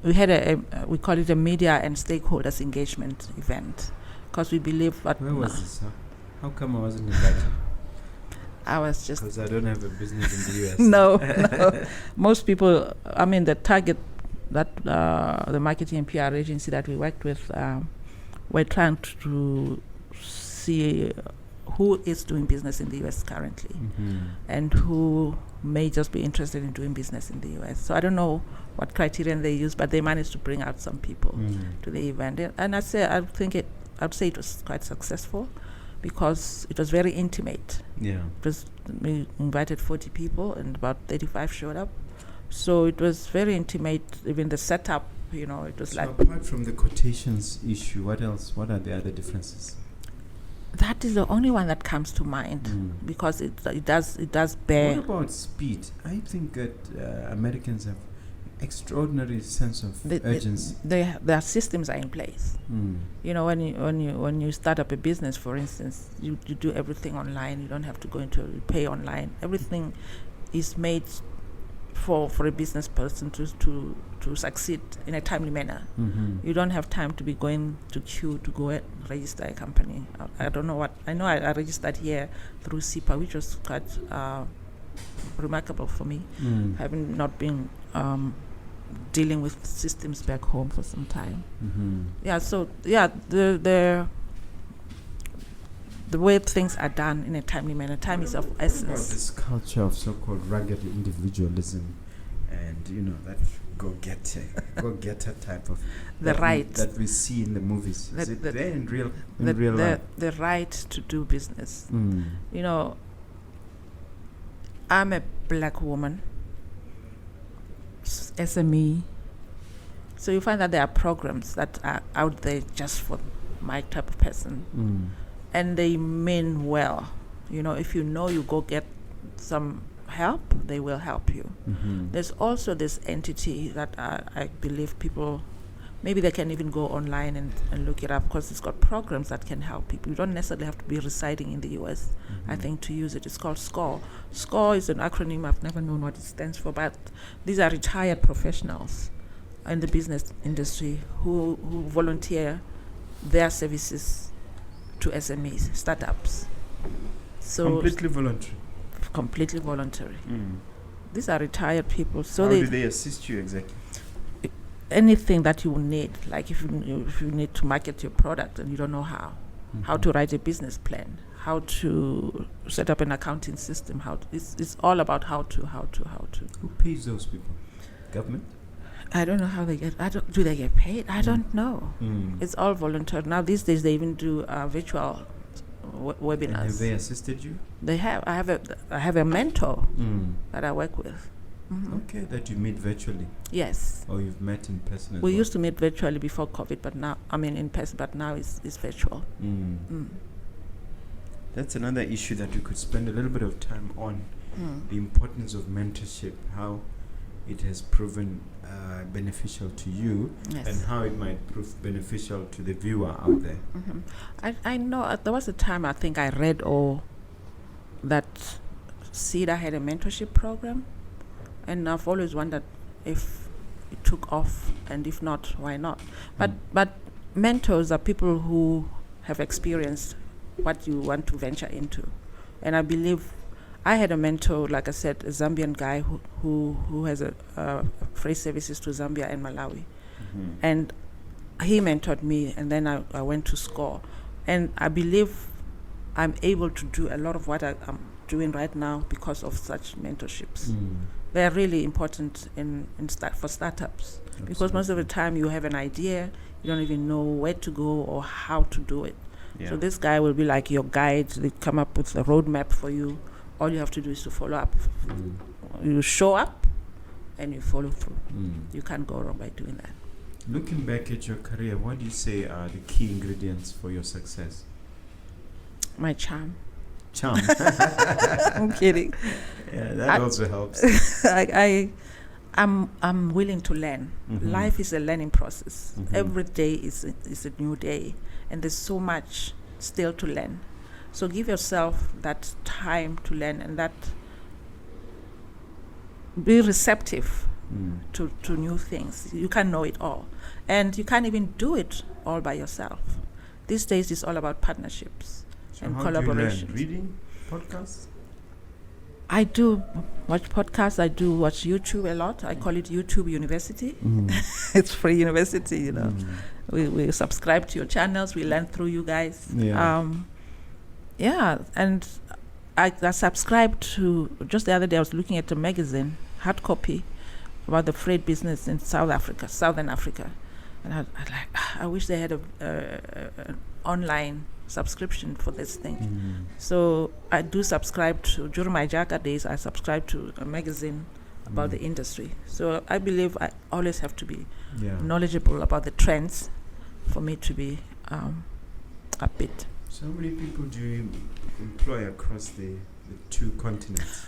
we had we call it a media and stakeholders engagement event, because we believe that. Where was this? How come I wasn't invited? I was just because I don't have a business in the US. No. Most people. I mean, the target that the marketing and PR agency that we worked with, we're trying to see who is doing business in the US currently, and who may just be interested in doing business in the US. So I don't know what criterion they use, but they managed to bring out some people to the event. And I'd say it was quite successful, because it was very intimate. Yeah. We invited 40 people and about 35 showed up. So it was very intimate. Even the setup, it was so apart from the quotations issue, what else? What are the other differences? That is the only one that comes to mind, because it does bear. What about speed? I think that Americans have extraordinary sense of urgency. Their systems are in place. When you start up a business, for instance, you do everything online. You don't have to go into pay online. Everything is made for a business person to succeed in a timely manner. You don't have time to be going to queue to go and register a company. I don't know what I know. I registered here through SIPA, which was quite remarkable for me, having not been dealing with systems back home for some time. The way things are done in a timely manner, time is of essence. This culture of so-called rugged individualism, and that go-getter type of that we see in the movies. Is it there in real life? The right to do business. I'm a black woman, SME. So you find that there are programs that are out there just for my type of person. And they mean well. If you go get some help, they will help you. There's also this entity that I believe people, maybe they can even go online and look it up, because it's got programs that can help people. You don't necessarily have to be residing in the US, I think, to use it. It's called SCORE. SCORE is an acronym. I've never known what it stands for, but these are retired professionals in the business industry who volunteer their services to SMEs, startups. So completely voluntary. These are retired people. So how do they assist you exactly? Anything that you need, like if you need to market your product and you don't know how to write a business plan, how to set up an accounting system, it's all about how to. Who pays those people? Government? I don't know how they get. Do they get paid? I don't know. It's all voluntary now. These days they even do virtual webinars. And have they assisted you? They have. I have a mentor that I work with. Okay, that you meet virtually. Yes. Or you've met in person as we well. used to meet virtually before COVID, but now in person. But now it's virtual. That's another issue that we could spend a little bit of time on. The importance of mentorship, how it has proven beneficial to you, and how it might prove beneficial to the viewer out there. I know there was a time I think I read that CEDA had a mentorship program. And I've always wondered if it took off, and if not, why not? But mentors are people who have experienced what you want to venture into. And I believe I had a mentor, like I said, a Zambian guy who has a freight services to Zambia and Malawi. And he mentored me, and then I went to SCORE. And I believe I'm able to do a lot of what I'm doing right now because of such mentorships. They're really important for startups. Absolutely. Because most of the time you have an idea, you don't even know where to go or how to do it. Yeah. So this guy will be like your guide. They come up with a roadmap for you. All you have to do is to follow up. You show up and you follow through. You can't go wrong by doing that. Looking back at your career, what do you say are the key ingredients for your success? My charm. Charm? I'm kidding. Yeah, that also helps. I'm willing to learn. Life is a learning process. Every day is a new day, and there's so much still to learn. So give yourself that time to learn, and that be receptive to new things. You can't know it all, and you can't even do it all by yourself. These days it's all about partnerships and collaboration. Reading, podcasts? I do watch podcasts. I do watch YouTube a lot. I call it YouTube University. It's free university, you know. We subscribe to your channels. We learn through you guys. Yeah. And I subscribed to, just the other day I was looking at a magazine, hard copy, about the freight business in Southern Africa. And I wish they had an online subscription for this thing. So I do subscribe to, during my Jaka days, I subscribe to a magazine about the industry. So I believe I always have to be knowledgeable about the trends for me to be upbeat. So how many people do you employ across the two continents?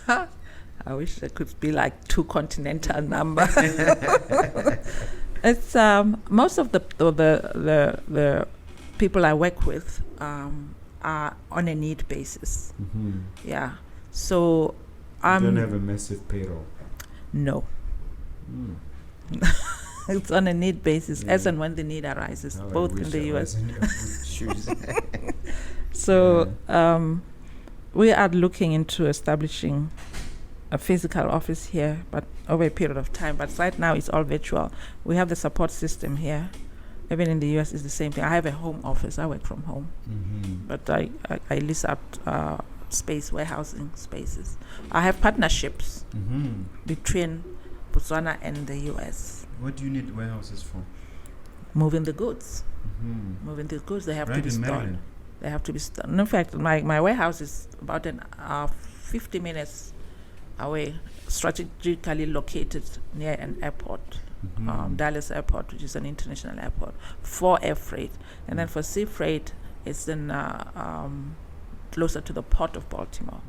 I wish there could be like 2 continental number. It's most of the people I work with are on a need basis. Yeah. So you don't have a massive payroll? No. It's on a need basis, as and when the need arises, both in the US. So we are looking into establishing a physical office here, but over a period of time. But right now it's all virtual. We have the support system here. Even in the US it's the same thing. I have a home office. I work from home. But I lease out warehousing spaces. I have partnerships between Botswana and the US. What do you need warehouses for? Moving the goods. Moving the goods, they have to be stored. Maryland. They have to be stored. In fact, my warehouse is about 50 minutes away, strategically located near an airport, Dallas Airport, which is an international airport, for air freight. And then for sea freight, it's in closer to the port of Baltimore,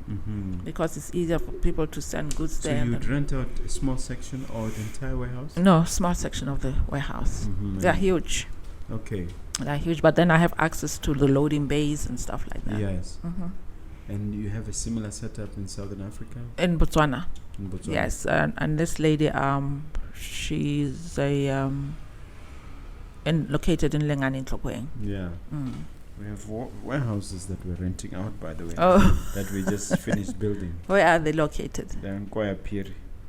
because it's easier for people to send goods there. So you would rent out a small section or the entire warehouse? No, small section of the warehouse. They're huge. Okay. They're huge, but then I have access to the loading bays and stuff like that. Yes. And you have a similar setup in Southern Africa? In Botswana. In Botswana. Yes, and this lady, she's located in Lengane in Tlokwe. Yeah. We have warehouses that we're renting out, by the way, that we just finished building. Where are they located? They're in Kwaya Pier.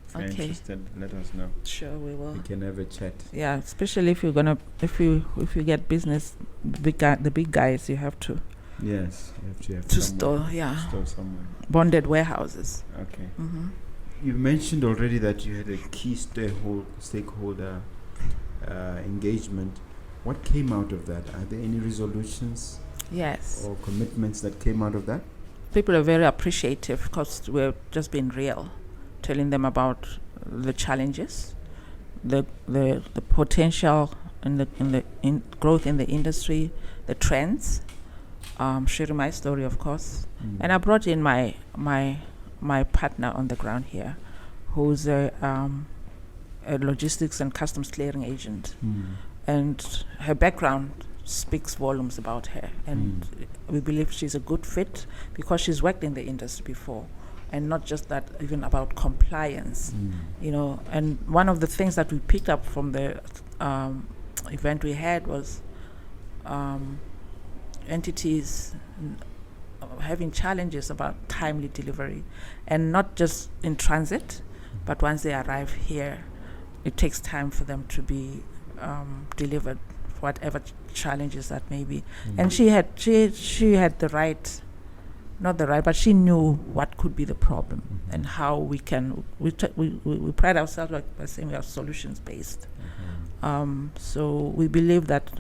If you're interested, let us know. Sure, we will. We can have a chat. Yeah, especially if you're gonna, if you get business, the big guys, you have to. Yes, you have to have to store somewhere. Bonded warehouses. Okay. You mentioned already that you had a key stakeholder engagement. What came out of that? Are there any resolutions? Yes. Or commitments that came out of that? People are very appreciative because we're just being real, telling them about the challenges, the potential in growth in the industry, the trends. Sharing my story, of course, and I brought in my partner on the ground here, who's a logistics and customs clearing agent, and her background speaks volumes about her, and we believe she's a good fit because she's worked in the industry before, and not just that, even about compliance, And one of the things that we picked up from the event we had was entities having challenges about timely delivery, and not just in transit, but once they arrive here, it takes time for them to be delivered, whatever challenges that may be. And she had the right, not the right, but she knew what could be the problem and how we can. We pride ourselves by saying we are solutions based. So we believe that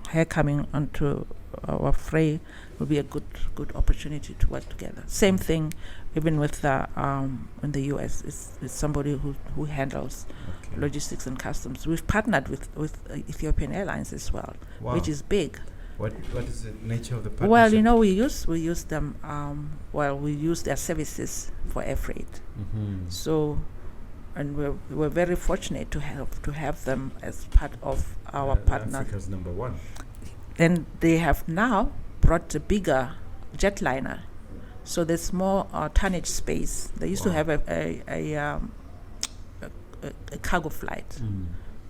her coming onto our fray will be a good opportunity to work together. Same thing, even with in the U.S. It's somebody who handles logistics and customs. We've partnered with Ethiopian Airlines as well, which is big. What is the nature of the partnership? Well, we use them. We use their services for air freight. So, and we're very fortunate to have them as part of our partner. Africa's number one. And they have now brought a bigger jetliner, so there's more tonnage space. They used to have a cargo flight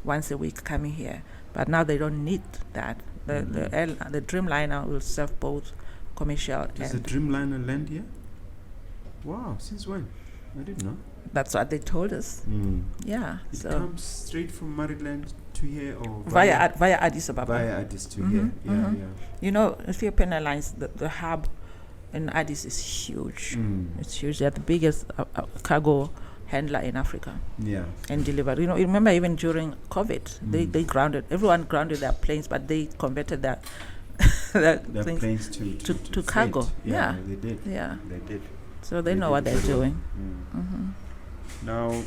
once a week coming here, but now they don't need that. The Dreamliner will serve both commercial. Does the Dreamliner land here? Wow, since when? I didn't know. That's what they told us. Yeah. It comes straight from Maryland to here, or via Addis Ababa. Via Addis to here. Yeah. Ethiopian Airlines, the hub in Addis is huge. It's huge. They're the biggest cargo handler in Africa. Yeah. And deliver. Remember even during COVID, they grounded. Everyone grounded their planes, but they converted their planes to cargo. Freight. Yeah. They did. Yeah. They did. So they know what they're doing. Now,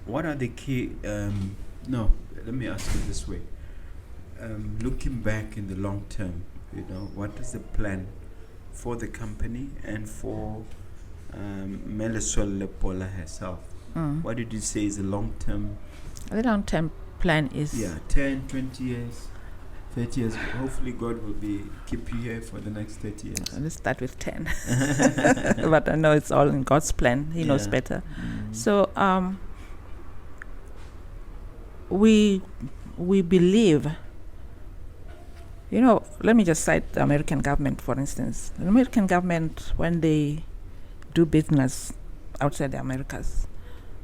what are the key? Let me ask you this way. Looking back in the long term, what is the plan for the company and for Lesolle Polan herself? What did you say is the long term? The long term plan is 10, 20 years, 30 years. Hopefully God will keep you here for the next 30 years. Let's start with 10. But I know it's all in God's plan. He knows better. So we believe, let me just cite the American government, for instance. The American government, when they do business outside the Americas,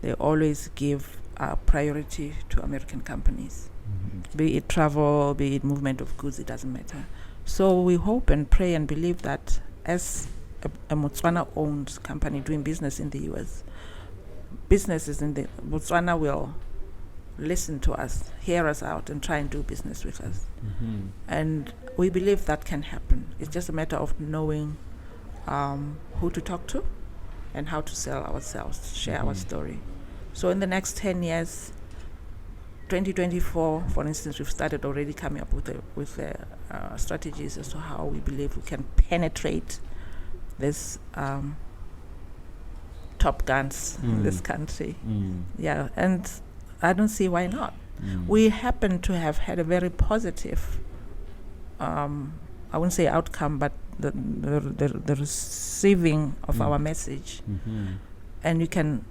they always give priority to American companies. Be it travel, be it movement of goods, it doesn't matter. So we hope and pray and believe that as a Botswana-owned company doing business in the U.S., businesses in the Botswana will listen to us, hear us out, and try and do business with us. And we believe that can happen. It's just a matter of knowing who to talk to and how to sell ourselves, share our story. So in the next 10 years, 2024, for instance, we've started already coming up with strategies as to how we believe we can penetrate this top guns in this country. Yeah, and I don't see why not. We happen to have had a very positive, I wouldn't say outcome, but the receiving of our message. And you can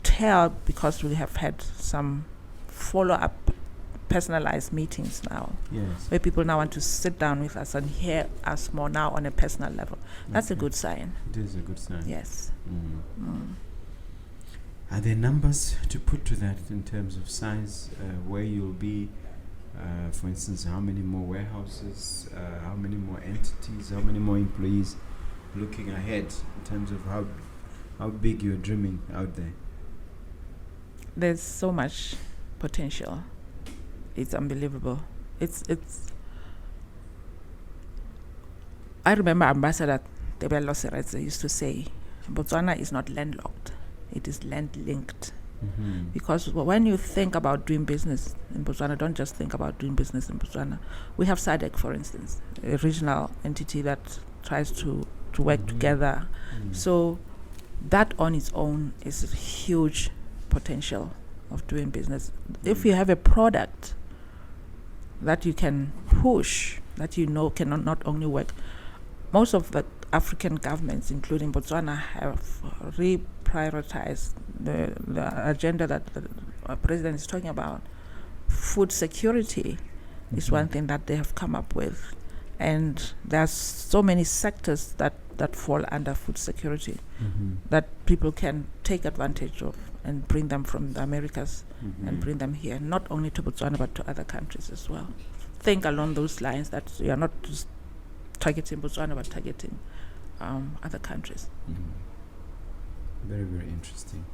tell because we have had some follow-up personalized meetings now, where people now want to sit down with us and hear us more now on a personal level. That's a good sign. It is a good sign. Yes. Are there numbers to put to that in terms of size, where you'll be, for instance, how many more warehouses, how many more entities, how many more employees, looking ahead in terms of how big you're dreaming out there? There's so much potential. It's unbelievable. It's I remember Ambassador Tebogo Lesolle used to say, Botswana is not landlocked, it is land linked. Because when you think about doing business in Botswana, don't just think about doing business in Botswana. We have SADC, for instance, a regional entity that tries to work together. So that on its own is a huge potential of doing business. If you have a product that you can push, that can not only work most of the African governments, including Botswana, have reprioritized the agenda that the president is talking about. Food security is one thing that they have come up with. And there's so many sectors that fall under food security that people can take advantage of and bring them from the Americas and bring them here, not only to Botswana but to other countries as well. Think along those lines, that you are not just targeting Botswana but targeting other countries. Very, very interesting.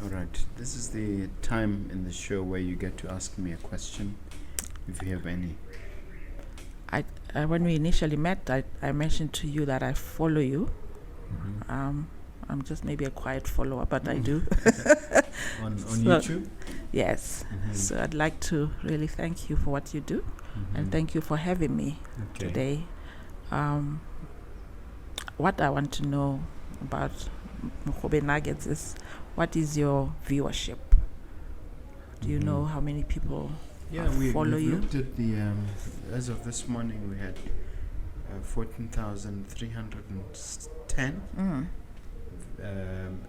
All right, this is the time in the show where you get to ask me a question, if you have any. When we initially met, I mentioned to you that I follow you. I'm just maybe a quiet follower, but I do. on YouTube? Yes. So I'd like to really thank you for what you do, and thank you for having me today. What I want to know about Mogobe Nuggets is, what is your viewership? Do you know how many people follow you? Looked at the as of this morning, we had 14,310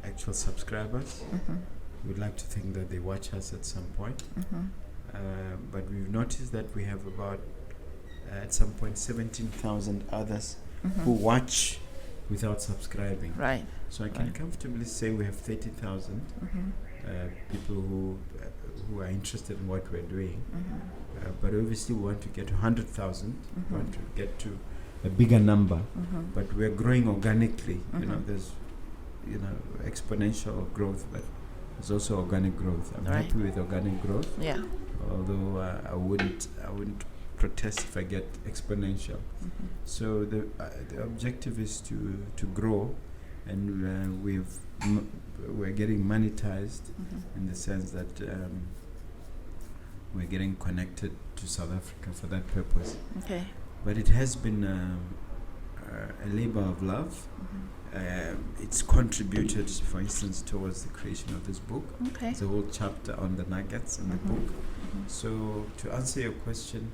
actual subscribers. We'd like to think that they watch us at some point, but we've noticed that we have about at some point 17,000 others who watch without subscribing. Right. So I can comfortably say we have 30,000 people who are interested in what we're doing. But obviously we want to get to 100,000. We want to get to a bigger number. But we're growing organically. There's exponential growth, but there's also organic growth. I'm happy with organic growth. Yeah. Although I wouldn't protest if I get exponential. So the objective is to grow, and we're getting monetized in the sense that we're getting connected to South Africa for that purpose. Okay. But it has been a labor of love. It's contributed, for instance, towards the creation of this book. Okay. There's a whole chapter on the nuggets in the book. So to answer your question,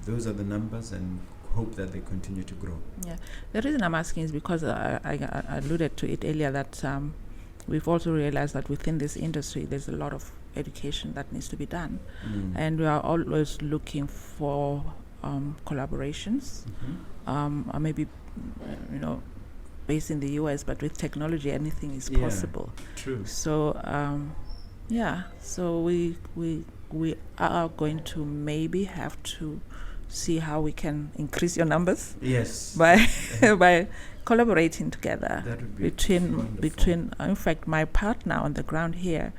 those are the numbers, and hope that they continue to grow. Yeah. The reason I'm asking is because I alluded to it earlier that we've also realized that within this industry there's a lot of education that needs to be done, and we are always looking for collaborations, maybe based in the US, but with technology anything is possible. True. So so we are going to maybe have to see how we can increase your numbers. Yes. By by collaborating together. That would be between in fact, my partner on the ground here,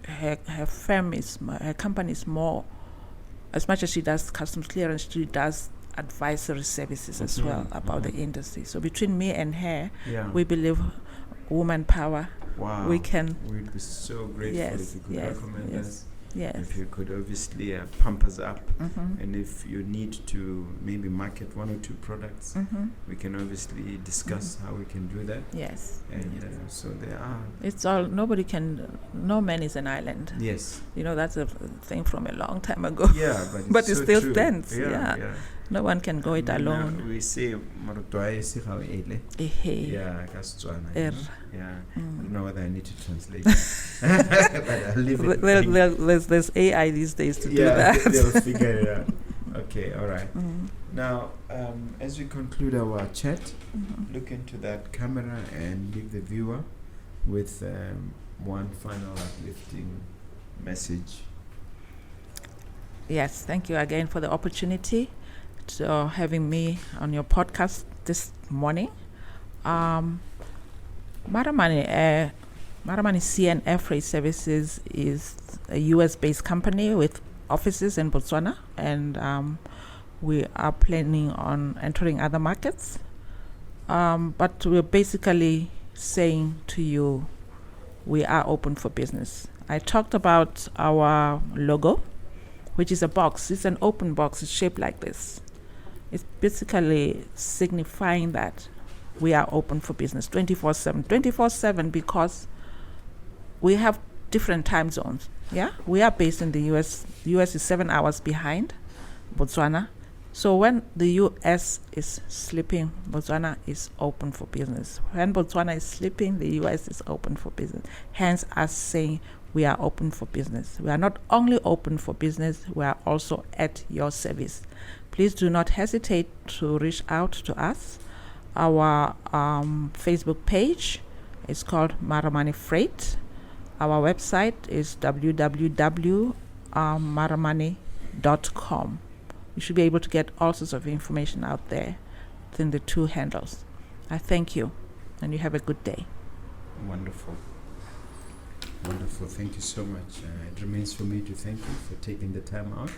her firm is, her company is more, as much as she does customs clearance, she does advisory services as well about the industry. So between me and her, we believe woman power. Wow. We can. We'd be so grateful if you could recommend us. Yes. If you could obviously pump us up, and if you need to maybe market one or two products, we can obviously discuss how we can do that. Yes. And so there are. It's all, no man is an island. Yes. That's a thing from a long time ago. Yeah, but it so still true. stands. Yeah. No one can go it alone. We say marotwae si ga ele. Yeah, ka Setswana. Yeah. I don't know whether I need to translate. But I'll leave it. There's AI these days to do that. They'll figure it out. Okay, all right. Now, as we conclude our chat, look into that camera and leave the viewer with one final uplifting message. Yes, thank you again for the opportunity to having me on your podcast this morning. Maramane Sea and Air Freight Services is a US-based company with offices in Botswana, and we are planning on entering other markets. But we're basically saying to you, we are open for business. I talked about our logo, which is a box. It's an open box. It's shaped like this. It's basically signifying that we are open for business 24/7. 24/7 because we have different time zones. Yeah, we are based in the US. The US is 7 hours behind Botswana. So when the US is sleeping, Botswana is open for business. When Botswana is sleeping, the US is open for business. Hence us saying we are open for business. We are not only open for business, we are also at your service. Please do not hesitate to reach out to us. Our Facebook page is called Maramane Freight. Our website is www.maramane.com. You should be able to get all sorts of information out there within the two handles. I thank you, and you have a good day. Wonderful. Wonderful. Thank you so much. It remains for me to thank you for taking the time out.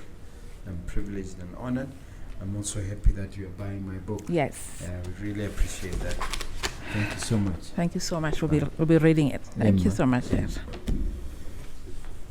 I'm privileged and honored. I'm also happy that you are buying my book. Yes. We really appreciate that. Thank you so much. Thank you so much. We'll be reading it. Thank you so much. Yes.